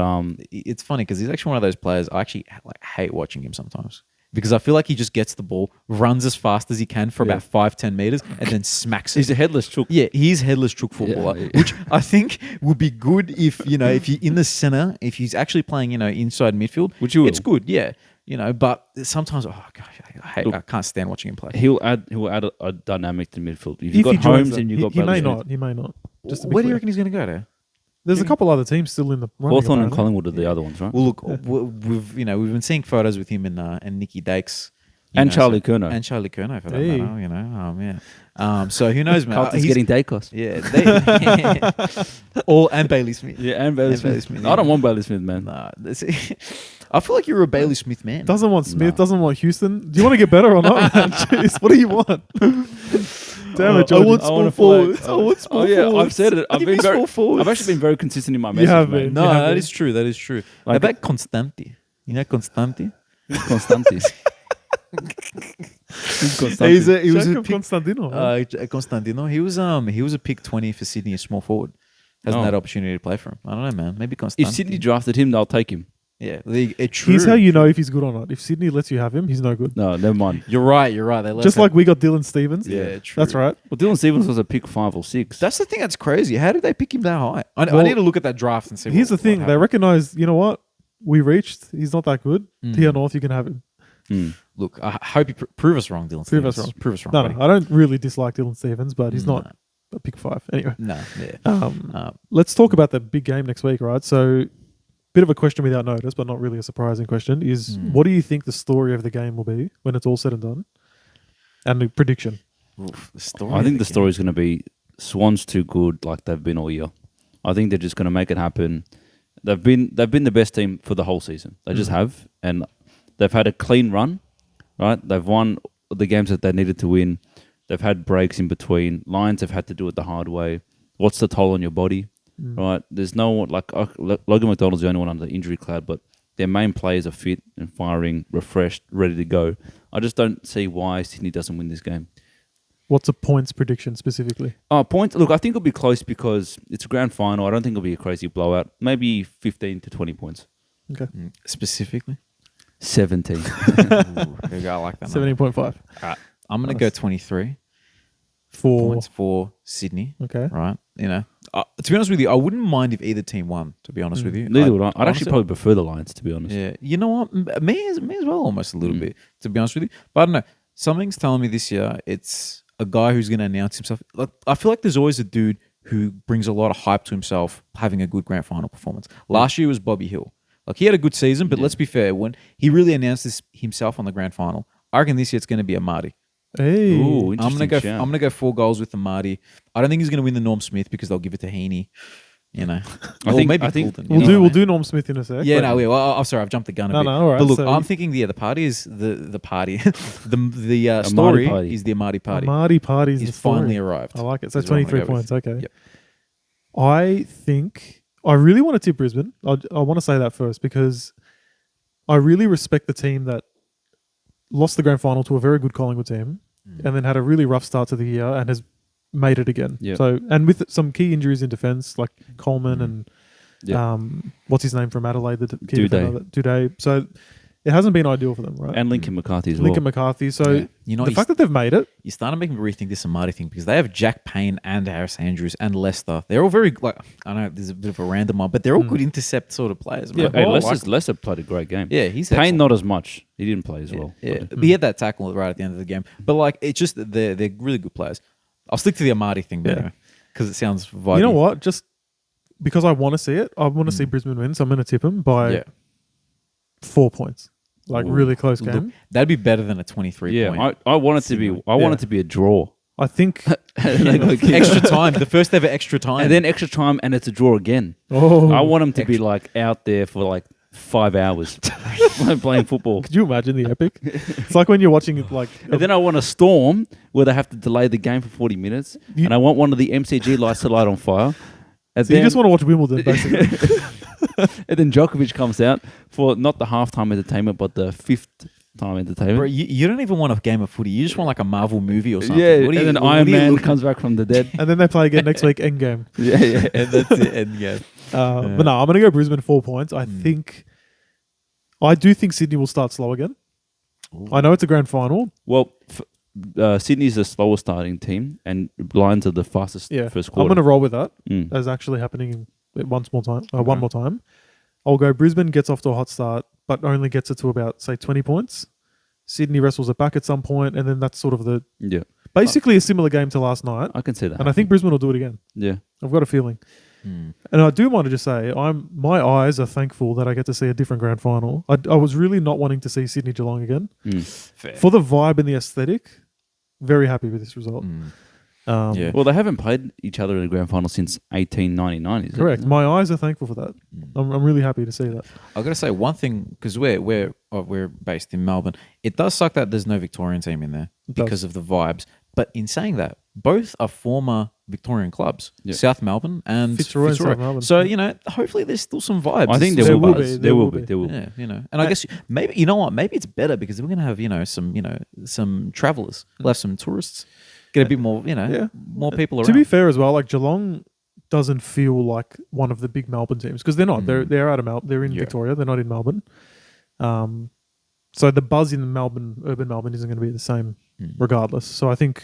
It's funny because he's actually one of those players I actually like hate watching him sometimes because I feel like he just gets the ball, runs as fast as he can for about 5-10 meters, and then smacks it. he's a headless chook. Yeah, he's headless chook footballer, Yeah. which I think would be good if if you're in the center, if he's actually playing inside midfield, Which he will. it's good, yeah. But sometimes, oh gosh, I can't stand watching him play. He'll add a dynamic to midfield. If If you've got he joins Holmes them, and you've he, got he may Bradley Smith. not. He may not. Just to be Where do you clear. reckon he's going to go to? There's a couple other teams still in the running. Hawthorn and apparently. Collingwood are the other ones, right? Well, look, we've been seeing photos with him and Nicky Dakes. And Charlie Curnow. And Charlie Curnow for that Hey. matter, so who knows, man? Carlton's getting Dacos. yeah, and Bailey Smith. Yeah, and Bailey And Bailey Smith. Smith, I yeah. don't want Bailey Smith, man. Nah, I feel like you're a Bailey Smith man. Doesn't want Smith. No. Doesn't want Houston. Do you want to get better or not? man? Jeez, what do you want? Damn it, I George. want I small wanna forwards. play- I want small Oh yeah, forwards. I've said it. I've Give been me very. small forwards. I've actually been very consistent in my You message, have mate. been. No, You have that been. is true. That is true. Like- How about Constanti? You know Constanti? Constantis. He was a Jacob pick, Constantino. man. Constantino. He was a pick 20 for Sydney, a small forward. Hasn't Oh. had opportunity to play for him. I don't know, man. Maybe Constanti. If Sydney drafted him, they'll take him. yeah, true. Here's how you know if he's good or not. If Sydney lets you have him, he's no good. No, never mind. You're right. They let Just him- like we got Dylan Stevens. yeah, true. That's right. Well, Dylan Stevens was a pick 5 or 6. That's the thing that's crazy. How did they pick him that high? I Well, need to look at that draft and see. Here's the what thing. They happened. recognize, you know what? We reached. He's not that good. Mm. Tier North, you can have him. Look, I hope you prove us wrong, Dylan. Prove us Stevens. wrong. Prove us wrong. No, buddy. no, I don't really dislike Dylan Stevens, but he's No. not a pick 5. Anyway, No, yeah. let's talk about the big game next week, right? So, bit of a question without notice, but not really a surprising question, is what do you think the story of the game will be when it's all said and done? And the prediction. Oof, the story. I think of the game. story's going to be Swans too good, like they've been all year. I think they're just going to make it happen. They've been the best team for the whole season. They just have, and they've had a clean run, right? They've won the games that they needed to win. They've had breaks in between. Lions have had to do it the hard way. What's the toll on your body, right? There's no one like Logan McDonald's the only one under the injury cloud, but their main players are fit and firing, refreshed, ready to go. I just don't see why Sydney doesn't win this game. What's a points prediction specifically? Points. Look, I think it'll be close because it's a grand final. I don't think it'll be a crazy blowout. Maybe 15 to 20 points. Okay. Specifically. 17. Ooh, there you go. I like that. 17.5. I'm gonna go 23 For. points for Sydney. Okay. Right. To be honest with you, I wouldn't mind if either team won. To be honest with you, Neither would I. I'd honestly- actually probably prefer the Lions, to be honest. Yeah, you know what? Me as well, almost a little bit. To be honest with you, but I don't know. Something's telling me this year it's a guy who's going to announce himself. Like, I feel like there's always a dude who brings a lot of hype to himself having a good grand final performance. Last year was Bobby Hill. Like he had a good season, but let's be fair, when he really announced this himself on the grand final, I reckon this year it's going to be a Marty. Hey. Ooh, I'm gonna interesting go. shout. I'm gonna go 4 goals with the Marty. I don't think he's gonna win the Norm Smith because they'll give it to Heaney. Or think- maybe I think- Goulden, We'll you know do what I we'll mean? do Norm Smith in a sec. Yeah, but- no, well, I'm sorry, I've jumped the gun a No, bit. no, all right, But look, so I'm you- thinking, the party is the party. the story party. is the Amadi party. Amadi parties. He's the story. finally arrived. I like it. So is what I'm 23 gonna go points. with. Okay. Yep. I think I really want to tip Brisbane. I want to say that first because I really respect the team that lost the grand final to a very good Collingwood team and then had a really rough start to the year and has made it again. Yep. So and with some key injuries in defence like Coleman and Yep. what's his name from Adelaide, the key Duday. defender, Duday. So it hasn't been ideal for them, right? And Lincoln McCarthy as Lincoln well. McCarthy. So Yeah. You know, the fact that they've made it, you're starting to make me rethink this Amadi thing because they have Jack Payne and Harris Andrews and Lester. They're all very I know there's a bit of a random one, but they're all good intercept sort of players. Yeah, man. Hey, well, Leicester played a great game. Yeah, he's Payne excellent. not as much. He didn't play as well. Yeah, But- but he had that tackle right at the end of the game. But like, it's just that they're really good players. I'll stick to the Amadi thing, Yeah. because it sounds vibey. you know what? Just because I want to see it, I want to see Brisbane win, so I'm going to tip them by Yeah, 4 points. Like Ooh. really close Look, game. that'd be better than a 23 Yeah, point. I want it to be. I want Yeah. it to be a draw, I think. Extra time, the first ever extra time. and then extra time, and it's a draw again. Oh, I want them to be like out there for like 5 hours playing football. could you imagine the epic? It's like when you're watching it, like And then I want a storm where they have to delay the game for 40 minutes, You- and I want one of the MCG lights to light on fire. And so you just want to watch Wimbledon, basically. and then Djokovic comes out for not the halftime entertainment, but the fifth time entertainment. Bro, you don't even want a game of footy. You just want like a Marvel movie or something. Yeah, What do and you- then what Iron do you Man look- comes back from the dead. And then they play again next week, Endgame. Yeah, yeah. and that's it. And yeah, But no, I'm going to go Brisbane 4 points. I do think Sydney will start slow again. Ooh. I know it's a grand final. Well, Sydney's the slower starting team, and Lions are the fastest Yeah, first I'm quarter. going to roll with that. Mm. That's actually happening one more time. I'll go Brisbane gets off to a hot start, but only gets it to about, say, 20 points. Sydney wrestles it back at some point, and then that's sort of basically a similar game to last night. I can see that. And I think Brisbane will do it again. Yeah. I've got a feeling. And I do want to just say, my eyes are thankful that I get to see a different grand final. I was really not wanting to see Sydney Geelong again. Fair. For the vibe and the aesthetic, very happy with this result. Yeah. Well, they haven't played each other in a grand final since 1899, is Correct. it? My eyes are thankful for that. I'm really happy to see that. I've got to say one thing, because we're based in Melbourne. It does suck that there's no Victorian team in there It does. because of the vibes. But in saying that, both are former Victorian clubs, Yeah. South Melbourne and Fitzroy and South Melbourne. So, hopefully there's still some vibes. I think It's there just will a be. buzz. There will be. There will be. Yeah, and I guess maybe maybe it's better because we're gonna have some travelers, we'll have some tourists, get a bit more more people around. To be fair as well, like Geelong doesn't feel like one of the big Melbourne teams because they're not. They're out of Melbourne. They're in Victoria. They're not in Melbourne. So the buzz in Melbourne, urban Melbourne, isn't going to be the same regardless. So I think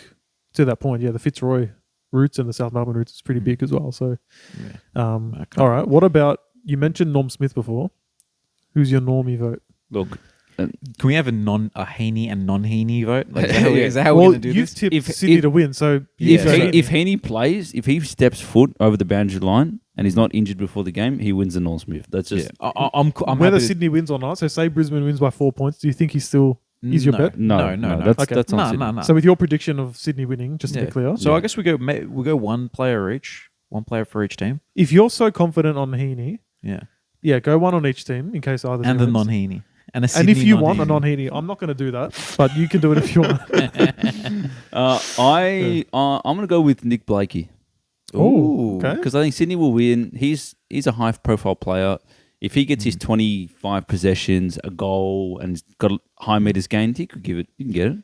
to that point, the Fitzroy roots and the South Melbourne roots is pretty big as well. So, Okay. all right. What about, you mentioned Norm Smith before. Who's your normie vote? Look, Can we have a Heaney and non-Heaney vote? Like, is that how Well, we're going to do you've this? tipped If- Sydney if- to win, so Yeah. if Heaney plays, if he steps foot over the boundary line and he's not injured before the game, he wins the Norm Smith. That's just I'm whether happy to- Sydney wins or not. So say Brisbane wins by 4 points. Do you think he's still is your bet? no. That's Okay. that's on No, Sydney. no. So with your prediction of Sydney winning, just to be clear, So I guess we go one player each, one player for each team. if you're so confident on Heaney, Yeah, go one on each team in case either and the wins. non-Heaney. And And if you want a non-Heaney, I'm not going to do that, but you can do it if you want. I'm going to go with Nick Blakey Oh, okay. because I think Sydney will win. He's a high-profile player. If he gets his 25 possessions, a goal, and he's got high meters gained, he could give it. You can get it.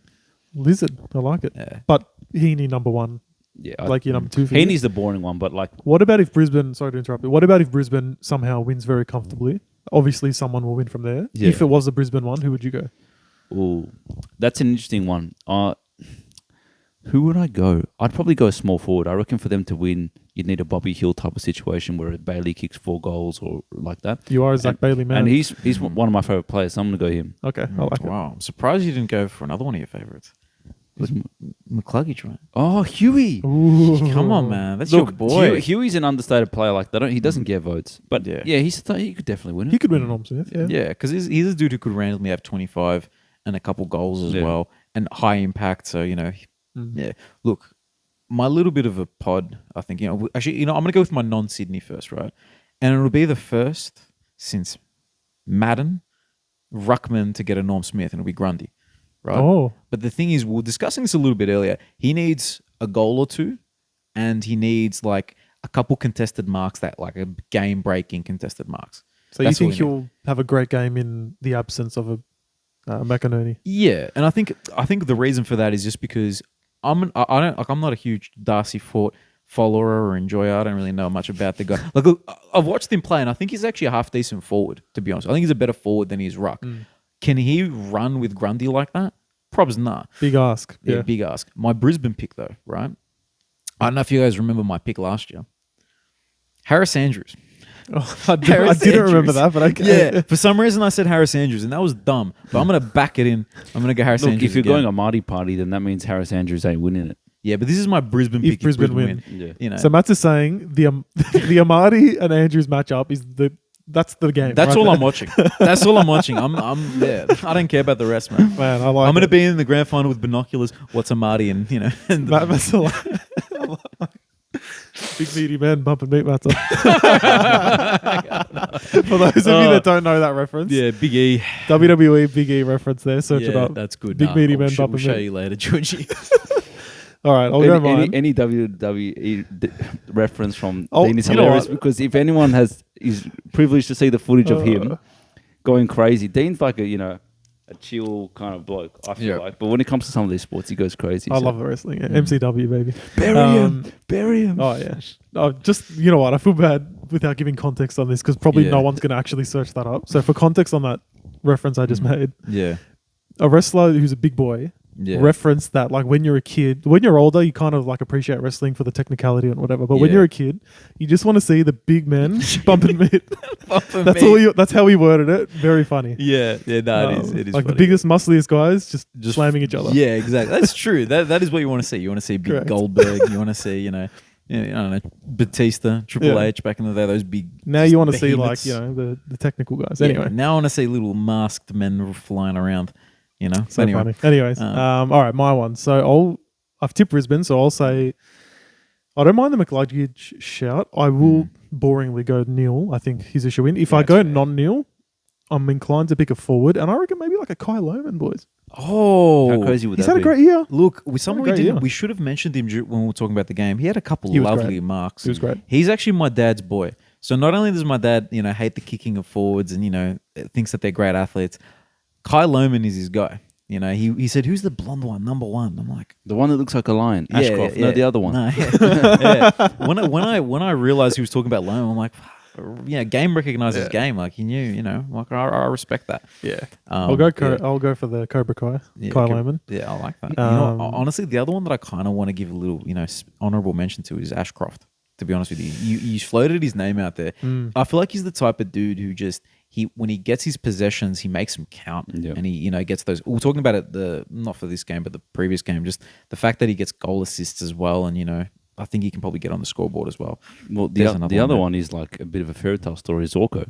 Lizard, I like it. Yeah. But Heaney number one, Yeah, like your number two. For you. Heaney's the boring one, but like What about if Brisbane? Sorry to interrupt you. What about if Brisbane somehow wins very comfortably? Obviously, someone will win from there. Yeah. If it was the Brisbane one, who would you go? ooh, that's an interesting one. Who would I go? I'd probably go a small forward. I reckon for them to win, you'd need a Bobby Hill type of situation where Bailey kicks 4 goals or like that. You are a Zach Bailey man. And he's one of my favorite players, so I'm going to go him. okay. I like it. Wow, I'm surprised you didn't go for another one of your favorites. McCluggage, right? Oh, Huey. Ooh. Come on, man, that's your Look, boy. Huey's an understated player. Like he doesn't get votes, but Yeah. he could definitely win it. He could win an Norm Smith. Yeah. Yeah, because he's a dude who could randomly have 25 and a couple goals as Yeah. well, and high impact. So yeah. Look, my little bit of a pod. I think actually, I'm going to go with my non-Sydney first, right? And it'll be the first since Madden, Ruckman to get a Norm Smith, and it'll be Grundy, right? Oh, But the thing is, we were discussing this a little bit earlier. He needs a goal or two, and he needs like a couple contested marks that like a game-breaking contested marks. so That's you what think we need. he'll have a great game in the absence of a McInerney? Yeah, and I think the reason for that is just because I'm not a huge Darcy Fort follower or enjoyer. I don't really know much about the guy. Like, look, I've watched him play, and I think he's actually a half decent forward. To be honest, I think he's a better forward than he is ruck. Can he run with Grundy like that? Probably not. Big ask. Yeah, Yeah. big ask. My Brisbane pick though, right? I don't know if you guys remember my pick last year. Harris Andrews. Oh, I Harris didn't remember Andrews. that, but okay. Yeah, for some reason I said Harris Andrews, and that was dumb. But I'm going to back it in. I'm going to go Harris Look, Andrews if you're again. going a Marty party, then that means Harris Andrews ain't winning it. Yeah, but this is my Brisbane If pick. Brisbane win. Yeah. So Matt's is saying the the Amadi and Andrews matchup is that's the game. That's right all there. I'm watching. That's all I'm watching. I'm yeah. I don't care about the rest, man. Man, I like I'm going to it. be in the grand final with binoculars. What's a Marty and and Matt, Matt's a lot. Big meaty man bumping meat Matt's up. For those of you that don't know that reference, yeah, Big E. WWE Big E reference there. Search it Yeah, up. that's good. Big meaty man we'll bumping show meat. you later, Georgie. All right, I'll go mine. Any WWE reference from Oh, Dean is you know hilarious what? because if anyone is privileged to see the footage of him going crazy, Dean's like a a chill kind of bloke. I feel Yeah. like, but when it comes to some of these sports, he goes crazy. I so. love the wrestling. Yeah. MCW, baby. Bury him. Oh, yeah. Oh, just, you know what? I feel bad without giving context on this because probably Yeah. no one's going to actually search that up. So, for context on that reference I just made, Yeah. a wrestler who's a big boy Yeah. referenced that, like, when you're a kid, when you're older, you kind of like appreciate wrestling for the technicality and whatever. But when Yeah. you're a kid, you just want to see the big men bumping meat. Bumping That's meat. all. That's how he worded it. Very funny. Yeah. Yeah. No, it is. It is like the funny. biggest, muscliest guys just slamming each other. Yeah, exactly. That's true. That is what you want to see. You want to see big Correct. Goldberg. You want to see, I don't know, Batista, Triple Yeah. H back in the day. Those big. Now just you want to see like behemoths. the technical guys. Yeah, Anyway, now I want to see little masked men flying around. so anyway. funny. Anyways, all right, my one. So I've tipped Brisbane, so I'll say I don't mind the McLudgage shout. I will boringly go Neil. I think he's a shoe in. If I That's go fair. non-Neil, I'm inclined to pick a forward, and I reckon maybe like a Kai Lohman, boys. Oh, How crazy would He's that had a be? great year. Look, with someone we great didn't, year. we should have mentioned him when we were talking about the game. He had a couple He was lovely great. marks. He was great. He's actually my dad's boy. So not only does my dad, hate the kicking of forwards and thinks that they're great athletes, Kai Lohman is his guy. He said, "Who's the blonde one? Number one." I'm like, The one that looks like a lion. Ashcroft. No, the other one. No, yeah. Yeah. When I realized he was talking about Lohman, I'm like, game recognizes game. Like he knew, like I respect that. Yeah, Um, I'll go for the Cobra Kai. yeah, Kai Cobra- Lohman. Yeah, I like that. Um, Honestly, the other one that I kind of want to give a little, honorable mention to is Ashcroft. To be honest with you, you floated his name out there. I feel like he's the type of dude who just when he gets his possessions, he makes them count, Yeah. and he gets those. We were talking about it not for this game, but the previous game. Just the fact that he gets goal assists as well, and I think he can probably get on the scoreboard as well. Well, There's the another other one one is like a bit of a fairy tale story. Zorko.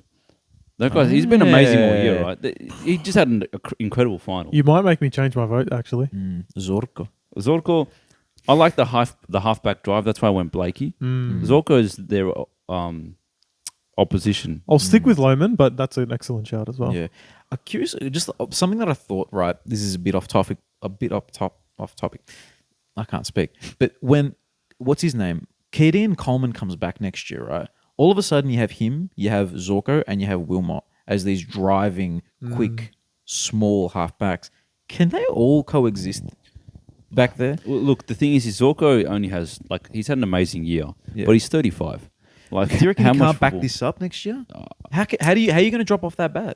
That guy, he's been amazing all year, Yeah. right? He just had an incredible final. You might make me change my vote, actually. Zorko. Zorko, I like the halfback drive. That's why I went Blakey. Zorko is their opposition. I'll stick with Lohman, but that's an excellent shout as well. Yeah, I'm curious. Just something that I thought. Right, this is a bit off topic. Off topic. I can't speak. But what's his name? Kaden Coleman comes back next year, right? All of a sudden, you have him, you have Zorko, and you have Wilmot as these driving, quick, small halfbacks. Can they all coexist back there? Well, look, the thing is Zorko only has he's had an amazing year, Yeah. but he's 35. Like, Do you reckon how he much can't back football- this up next year? How are you going to drop off that bad?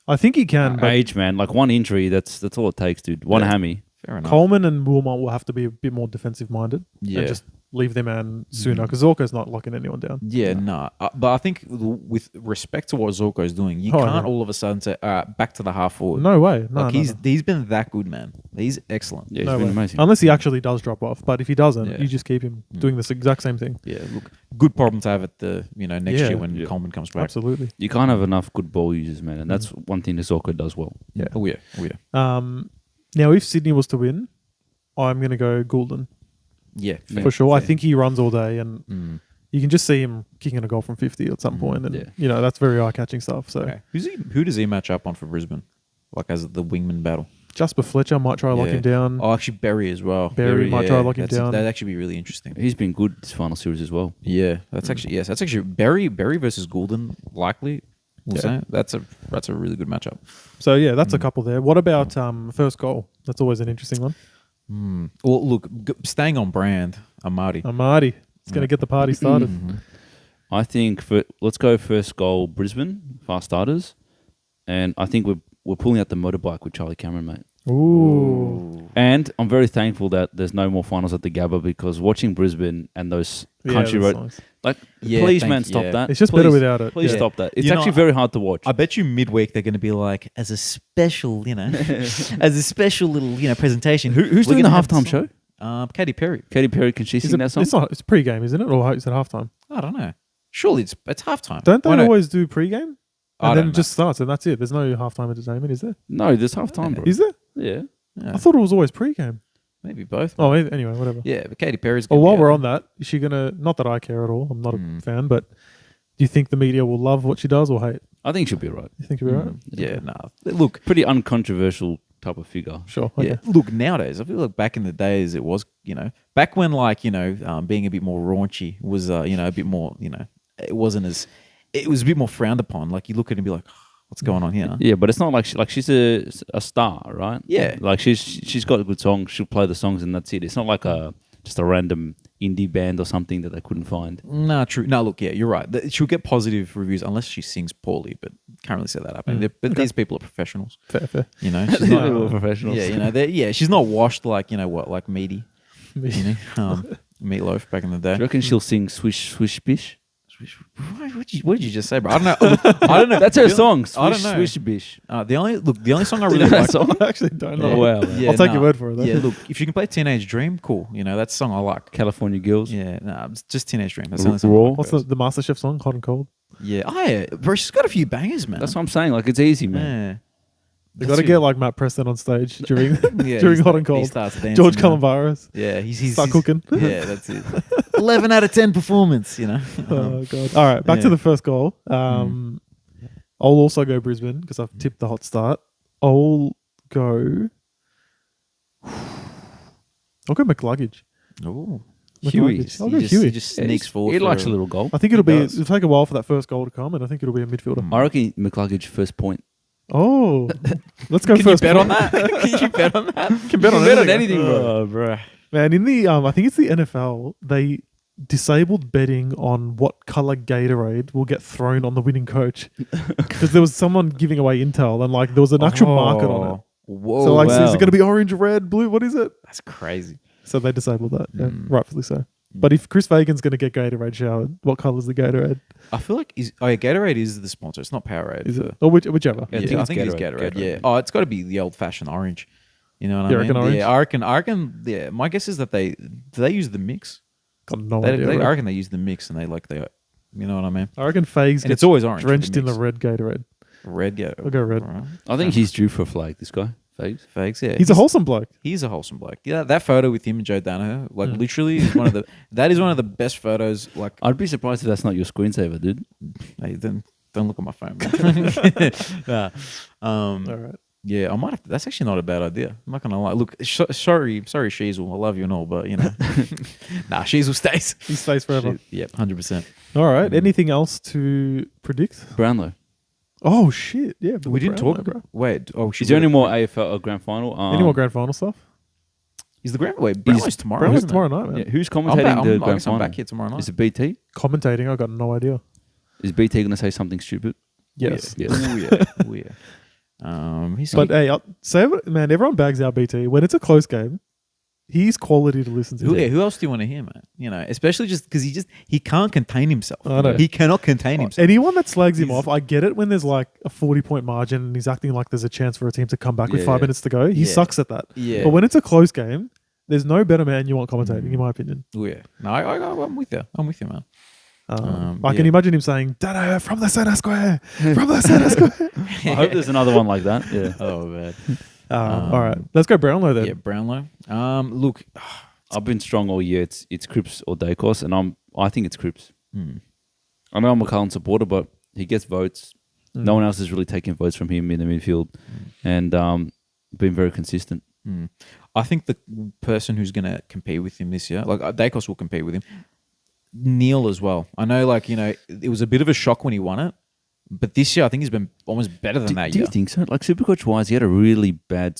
I think he can, but Age, man. Like one injury, that's all it takes, dude. One Yeah. hammy. Fair enough. Coleman and Wilmot will have to be a bit more defensive minded Yeah. and just leave their man sooner because Zorko's not locking anyone down. Yeah, no. But I think with respect to what Zorko's doing, you Oh, can't yeah. all of a sudden say, all right, back to the half forward. No way. No, Like no, he's been that good, man. He's excellent. Yeah, no he's been way. amazing. Unless he actually does drop off. But if he doesn't, Yeah. you just keep him doing this exact same thing. Yeah, look, good problem to have at the next Yeah. year when Yeah. Coleman comes back. Absolutely. You can't have enough good ball users, man, and that's one thing that Zorko does well. Yeah. Oh yeah. Now, if Sydney was to win, I'm going to go Goulden Yeah, Yeah. for sure. I fair. think he runs all day and you can just see him kicking a goal from 50 at some point, and Yeah. that's very eye-catching stuff. So Okay. Who does he match up on for Brisbane? Like as the wingman battle? Jasper Fletcher might try to lock Yeah. him down. Oh, actually Berry as well. Berry might try to lock him down. That'd actually be really interesting. He's been good this final series as well. Yeah, that's actually Berry versus Goulden likely. We'll Yeah. say that's a really good matchup. So yeah, that's a couple there. What about first goal? That's always an interesting one. Well, look, staying on brand, Amari. Amadi. It's going to get the party started. I think let's go first goal Brisbane, fast starters, and I think we're pulling out the motorbike with Charlie Cameron, mate. Ooh. And I'm very thankful that there's no more finals at the Gabba because watching Brisbane and those country that's road, nice. like, Yeah, please, thank man, you, stop yeah. that. It's just Please, better without it. Please Yeah. stop that. It's You know, actually very hard to watch. I bet you midweek they're going to be like, as a special, as a special little, presentation. Who's we're doing the gonna have halftime this- show? Katy Perry. Katy Perry, can she Is sing it, that song? it's pre-game, isn't it? Or is it halftime? I don't know. Surely it's halftime. Don't they Why not? always do pre-game? I And then don't it just starts and that's it. There's no halftime entertainment, is there? No, there's halftime, bro. Is there? Yeah. Yeah, I thought it was always pre-game. maybe both. Oh, anyway, whatever. Yeah, but Katy Perry's. Well, gonna while be we're out on that, is she gonna? Not that I care at all. I'm not a fan, but do you think the media will love what she does or hate? I think she'll be right. You think you'll be right? there. Yeah, nah. Look, Pretty uncontroversial type of figure. Sure. yeah. Okay. Look, nowadays I feel like back in the days it was, back when being a bit more raunchy was, a bit more, it wasn't as, it was a bit more frowned upon. Like you look at it and be like, what's going on here? Yeah, but it's not like she's a star, right? Yeah. Like she's got a good song. She'll play the songs and that's it. It's not like just a random indie band or something that they couldn't find. Nah, true. No, look, yeah, you're right. She'll get positive reviews unless she sings poorly, but can't really say that happening. But these people are professionals. Fair. You know, she's They're not. all professionals. Yeah, you know, she's not washed like like Meaty, you know, Meatloaf back in the Do you day. reckon she'll sing Swish Swish Bish? What did you just say, bro? I don't know. I don't know. That's her song. I Swish don't know. Swish Bish. The only song I really know that like. song? I actually don't know. Oh, wow. Man. I'll take your word for it, though. Yeah, look, if you can play Teenage Dream, cool. You know, that's a song I like. California Girls. Yeah, nah, it's just Teenage Dream. That's the only song. Raw? I like What's hers. the MasterChef song? Hot and Cold. Yeah, bro, she's got a few bangers, man. That's what I'm saying. Like, it's easy, man. Yeah. They got to get like Matt Preston on stage during Yeah, during he Hot and He Cold. starts dancing. George you know. Calombaris. Yeah, he's Start cooking. Yeah, that's it. 11 out of 10 performance, you know. Oh god! All right, back to yeah. the first goal. I'll also go Brisbane because I've tipped the hot start. I'll go McLuggage. Oh, Huey's. I'll go he Huey. just sneaks forward. He for likes a little goal. I think it'll does. it'll take a while for that first goal to come, and I think it'll be a midfielder. I reckon McLuggage first point. Oh, let's go Can first. you bet on point. that? Can you bet on that? Can bet on anything. bro. Bro. Man, in the I think it's the NFL. They disabled betting on what color Gatorade will get thrown on the winning coach because there was someone giving away intel, and like there was an actual market on it. Whoa, So like, wow. is it going to be orange, red, blue? What is it? that's crazy. So they disabled that, yeah, rightfully so. But if Chris Fagan's going to get Gatorade showered, what color is the Gatorade? I feel like Gatorade is the sponsor. It's not Powerade. Is it? Or whichever. Yeah, I I think think it's it's Gatorade. Gatorade. Yeah. Oh, it's got to be the old-fashioned orange. You know what You I reckon mean? orange? Yeah, I reckon. Yeah, my guess is that do they use the mix? Got no I idea. reckon they use the mix, and they you know what I mean? I reckon Fags And gets it's always orange. with drenched in the mix. red Gatorade. Red Gatorade. I'll go red. Alright. I think he's due for a flag, this guy. Fags. Fakes, yeah. He's a wholesome bloke. He's a wholesome bloke. Yeah, that photo with him and Joe Danaher, like literally, is one of the that is one of the best photos. Like, I'd be surprised if that's not your screensaver, dude. hey, don't look at my phone. Man. Nah. All right. Yeah, I might have. That's actually not a bad idea. I'm not gonna lie. Look, sorry, Sheezel. I love you and all, but you know, nah, Sheezel stays. He stays forever. Yep, 100%. All right. Anything else to predict? Brownlow. Oh shit! Yeah, but We didn't Brownlow, talk. bro. Wait, Is there any more AFL grand final? Any more grand final stuff? Is the grand? Wait, Brownlow's tomorrow. Brownlow's isn't it? tomorrow night, man. Yeah, who's I'm commentating back, the I grand guess I'm final? back here tomorrow night. Is it BT? Commentating, I got no idea. Is BT going to say something stupid? Yes. Yes. Oh yeah. Oh yeah. He's But hey, I'll say it, man, everyone bags out BT when it's a close game. He's quality to listen to. who else do you want to hear, man? You know, especially just because he can't contain himself. I know. He cannot contain himself. Anyone that slags him off, I get it when there's like a 40-point margin and he's acting like there's a chance for a team to come back with Yeah, 5 yeah. minutes to go. He Yeah. sucks at that. Yeah. But when it's a close game, there's no better man you want commentating, in my opinion. Oh yeah. No, I'm with you. I'm with you, man. I can yeah. imagine him saying, Dada, from the center square, from the center square. I hope there's another one like that. Yeah. Oh man. All right, let's go Brownlow then. Yeah, Brownlow. Look, I've been strong all year. It's Cripps or Dacos, and I think it's Cripps. Hmm. I know I'm a Cullen supporter, but he gets votes. No one else is really taking votes from him in the midfield, and been very consistent. I think the person who's going to compete with him this year, like Dacos will compete with him, Neil as well. I know, like, you know, it was a bit of a shock when he won it, but this year I think he's been almost better than that Do year. you think so? Like Supercoach wise, he had a really bad,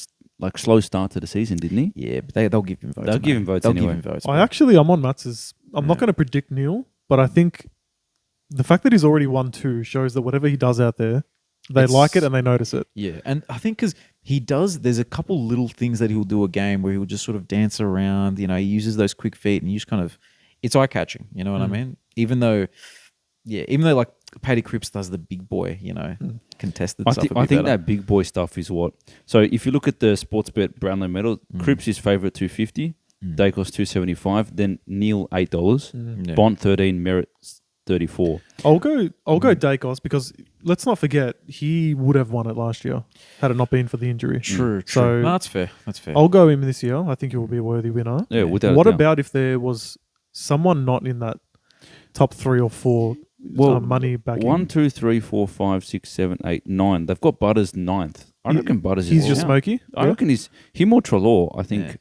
slow start to the season, didn't he? Yeah, but they'll give him votes. They'll give mate. him votes They'll anyway. give him votes. I'm on Mats's. I'm not going to predict Neil, but I think the fact that he's already won 2 shows that whatever he does out there, they It's- like it and they notice it. Yeah, and I think because there's a couple little things that he'll do a game where he'll just sort of dance around. You know, he uses those quick feet and you just kind of, it's eye catching. You know what I mean? Even though like Paddy Cripps does the big boy, you know, contested I stuff. think, a bit I think better. that big boy stuff is what. So if you look at the Sportsbet Brownlow medal, Cripps is favourite $2.50, Dacos $2.75, then Neil $8, Yeah. Bont 13, Merritt 34. I'll go Dacos because let's not forget he would have won it last year had it not been for the injury. True. So- No, that's fair. That's fair. I'll go him this year. I think he will be a worthy winner. Yeah, without What a doubt. about if there was someone not in that top 3 or 4 money back? 1, 2, 3, 4, 5, 6, 7, 8, 9. They've got Butters 9th. I reckon Butters He's is just out. smoky. I reckon him or Trelaw, I think, Yeah.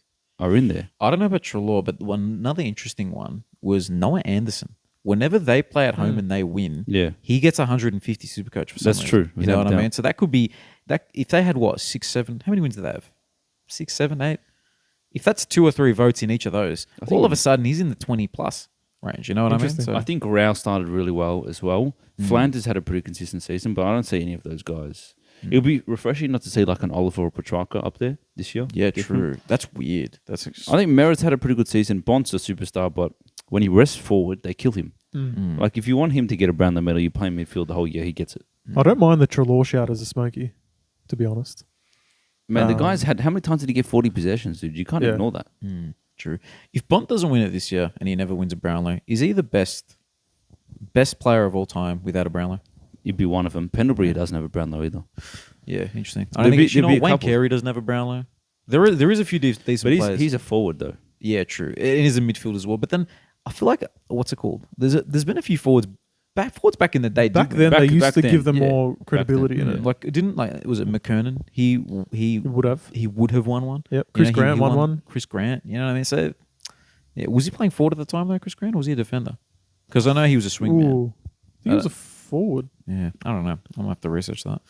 are in there. I don't know about Trelaw, but another interesting one was Noah Anderson whenever they play at home and they win, Yeah. he gets 150 Supercoach for some That's reason. true, You without know what I doubt. mean? So that could be that if they had what 6, 7. How many wins do they have? 6, 7, 8. If that's 2 or 3 votes in each of those, think all of a sudden he's in the 20 plus range. You know what I mean? Interesting. So, I think Rao started really well as well. Flanders had a pretty consistent season, but I don't see any of those guys. It'll be refreshing not to see like an Oliver or Petrarca up there this year. yeah, Different. true. That's weird. I think Merritt's had a pretty good season. Bond's a superstar, but when he rests forward, they kill him. Like if you want him to get a Brownlow medal, you play him midfield the whole year, he gets it. I don't mind the Trelaw shout as a smoky, to be honest. Man, the guy's had how many times did he get 40 possessions, dude? You can't Yeah. ignore that. True. If Bont doesn't win it this year and he never wins a Brownlow, is he the best player of all time without a Brownlow? He'd be one of them. Pendlebury doesn't have a Brownlow either. Yeah, interesting. I There'd don't think be- it's, you know there'd be what, a Wayne couple. Carey doesn't have a Brownlow. There is a few decent But players. he's a forward though. Yeah, true. It is a midfield as well. But then I feel like what's it called? There's been a few forwards back in the day. Back didn't then, there? they used back to then, give them yeah. more credibility in it. Like didn't like was it McKernan? He Would have. he would have won one. Yep. You Chris know, Grant he won one. Chris Grant. You know what I mean? So yeah, was he playing forward at the time though, Chris Grant, or was he a defender? Because I know he was a swing man. Ooh. He was a forward. Yeah, I don't know. I'm gonna have to research that.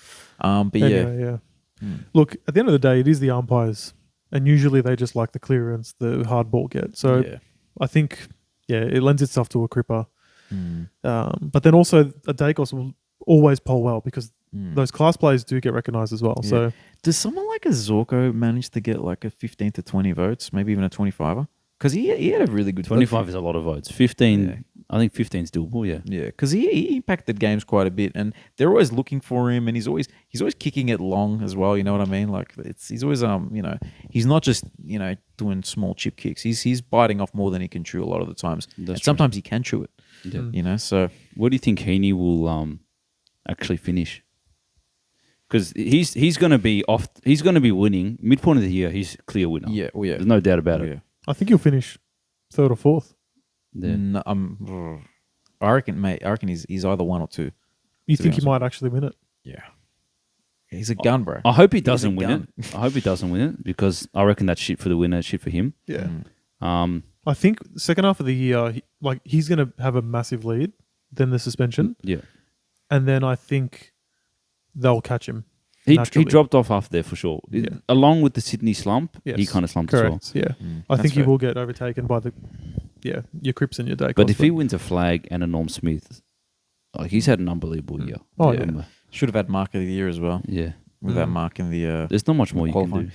But yeah, Anyway, yeah. Look, at the end of the day, it is the umpires, and usually they just like the clearance the hard ball get. So yeah. I think, yeah, it lends itself to a cripper. But then also a Dacos will always poll well because those class players do get recognised as well. Yeah. So Does someone like a Zorko manage to get like a 15 to 20 votes, maybe even a 25er? Because he had a really good 25 is a lot of votes. 15, Yeah. I think 15 is doable, yeah. Yeah, because he impacted games quite a bit, and they're always looking for him, and he's always kicking it long as well. You know what I mean? Like he's always he's not just doing small chip kicks. He's biting off more than he can chew a lot of the times. That's and true. sometimes he can chew it. Yeah. So Where do you think Heaney will actually finish? Because he's going to be off. He's going to be winning midpoint of the year. He's clear winner. yeah, well, yeah, There's no doubt about Oh, it. yeah. I think he'll finish third or fourth. Yeah. No, I reckon, mate. I reckon he's either 1 or 2. You To be think he honest might actually win it? Yeah, he's a gun, bro. I hope he He's a doesn't win gun. it. I hope he doesn't win it because I reckon that's shit for the winner, shit for him. Yeah. Um, I think the second half of the year, he's going to have a massive lead, then the suspension, yeah. and then I think they'll catch him. He naturally. dropped off after there for sure. Yeah. Along with the Sydney slump, Yes. he kind of slumped as well. Correct. Yeah. I That's think he fair. will get overtaken by your Crips and your Dacos. But if he wins a flag and a Norm Smith, like he's had an unbelievable year. Oh, Yeah. yeah. Should have had mark of the year as well. Yeah. With that mark in the There's not much more you can qualifying. do.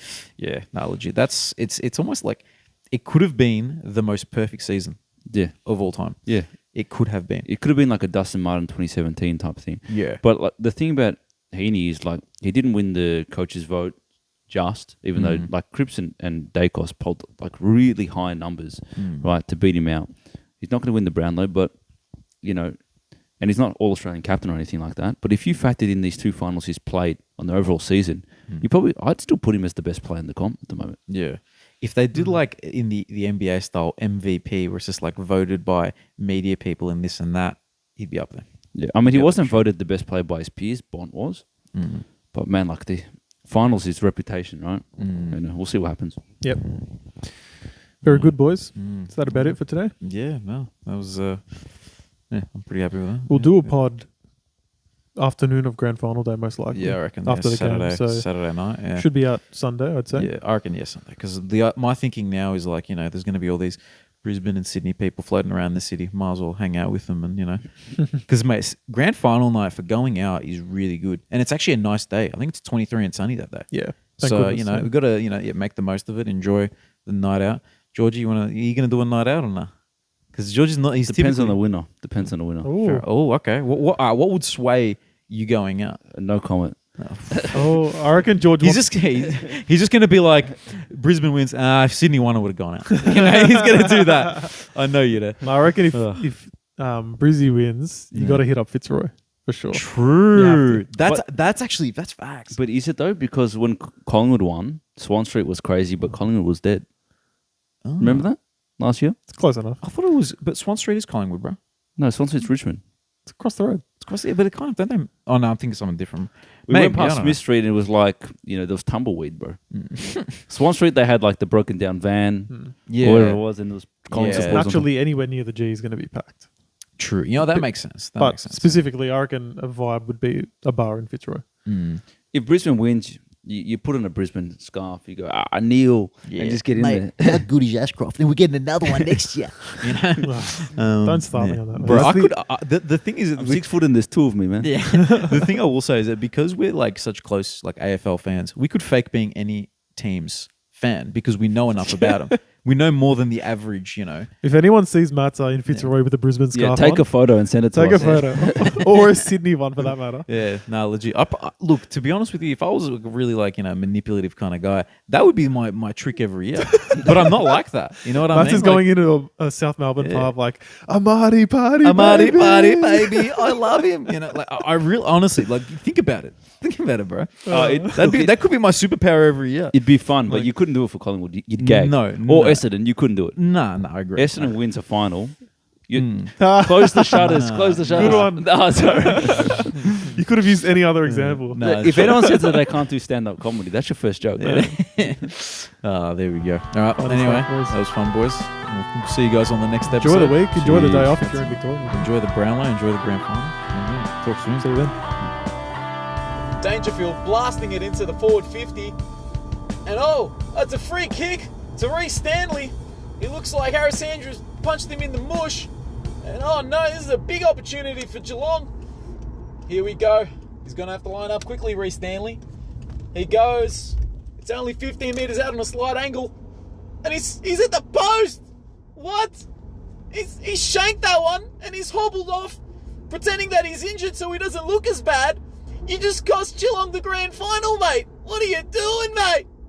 Yeah, no, legit. It's almost like it could have been the most perfect season Yeah. of all time. Yeah. It could have been. It could have been like a Dustin Martin 2017 type thing. Yeah. But like the thing about Heaney is like he didn't win the coach's vote just, even though like Cripps and Dacos polled like really high numbers, right, to beat him out. He's not going to win the Brownlow, but and he's not All-Australian captain or anything like that. But if you factored in these 2 finals he's played on the overall season, I'd still put him as the best player in the comp at the moment. Yeah. If they did like in the NBA style MVP, where it's just like voted by media people and this and that, he'd be up there. Yeah, I mean, he Yeah, wasn't for sure. voted the best player by his peers. Bont was, but man, like the finals is reputation, right? We'll see what happens. Yep. Very good, boys. Is that about it for today? Yeah, no, that was. I'm pretty happy with that. We'll do a pod afternoon of grand final day, most likely. Yeah, I reckon after the Saturday, game. So Saturday night. Yeah, should be out Sunday, I'd say. yeah, I reckon Sunday. Because my thinking now is like there's going to be all these Brisbane and Sydney people floating around the city. Might as well hang out with them, and because mate, grand final night for going out is really good, and it's actually a nice day. I think it's 23 and sunny that day. Yeah. Thank So goodness, yeah. we've got to make the most of it. Enjoy the night out. Georgie, are you going to do a night out or not? Because Georgie's not. He's Depends on the typically- winner. Depends on the winner. Ooh. Oh, okay. What would sway you going out? No comment. Oh, I reckon George He's wants- he's just going to be like, Brisbane wins. If Sydney won, I would have gone out. He's going to do that. I know you do. I reckon if Brizzy wins, you got to hit up Fitzroy for sure. True. You have That's facts. But is it though? Because when Collingwood won, Swan Street was crazy, but Collingwood was dead. Oh. Remember that last year? It's close enough. I thought it was, but Swan Street is Collingwood, bro. No, Swan Street's Richmond. It's across the road. It's across there, but it kind of don't they? Oh no, I'm thinking something different. We Maybe, went I past don't Smith Street and it was like, there was tumbleweed, bro. Swan Street, they had like the broken down van, Yeah. or whatever it was, and it was Collingwood Yeah. supporters on Naturally, anywhere near the G is going to be packed. True. You know, that makes sense. That but makes sense. specifically, I reckon a vibe would be a bar in Fitzroy. If Brisbane wins, you put on a Brisbane scarf. You go, kneel, and just get in Mate, there. how good is Ashcroft? And we're getting another one next year. You know? Don't start me on that. Bro, That's I the- could. The thing is, that I'm 6 foot and there's two of me, man. Yeah. The thing I will say is that because we're like such close like AFL fans, we could fake being any team's fan because we know enough about them. We know more than the average, you know. If anyone sees Matza in Fitzroy with a Brisbane Yeah, scarf take on, a photo and send it to take a us. photo. Or a Sydney one for that matter. Yeah, no, legit. Look, to be honest with you, if I was a really like, you know, manipulative kind of guy, that would be my trick every year. But I'm not like that. You know what I mean? Matza's going into a South Melbourne Yeah. pub like, Amadi party, Amadi baby. party, baby. I love him. You know, like I really, honestly, like think about it. Think about it, bro. That could be my superpower every year. It'd be fun, but Like- you couldn't do it for Collingwood. You'd gag. No, Or no. Essendon, you couldn't do it. Nah, I agree. Essendon wins a final. You close the shutters. Close the shutters. Good one. Oh, sorry. You could have used any other example. No, If anyone says that they can't do stand-up comedy, that's your first joke. Yeah. There we go. All right. Fun Anyway, stuff, boys. that was fun, boys. We'll see you guys on the next episode. Enjoy the week. Enjoy the day Cheers. off if you're in Victoria. Enjoy the Brownlow. Enjoy the grand final. And, talk soon. See you then. Dangerfield blasting it into the forward 50. And oh, that's a free kick to Reece Stanley. It looks like Harris Andrews punched him in the mush. And oh no, this is a big opportunity for Geelong. Here we go. He's going to have to line up quickly, Reece Stanley. He goes. It's only 15 metres out on a slight angle. And he's at the post. What? He's shanked that one and he's hobbled off, pretending that he's injured so he doesn't look as bad. You just cost Geelong the grand final, mate. What are you doing, mate?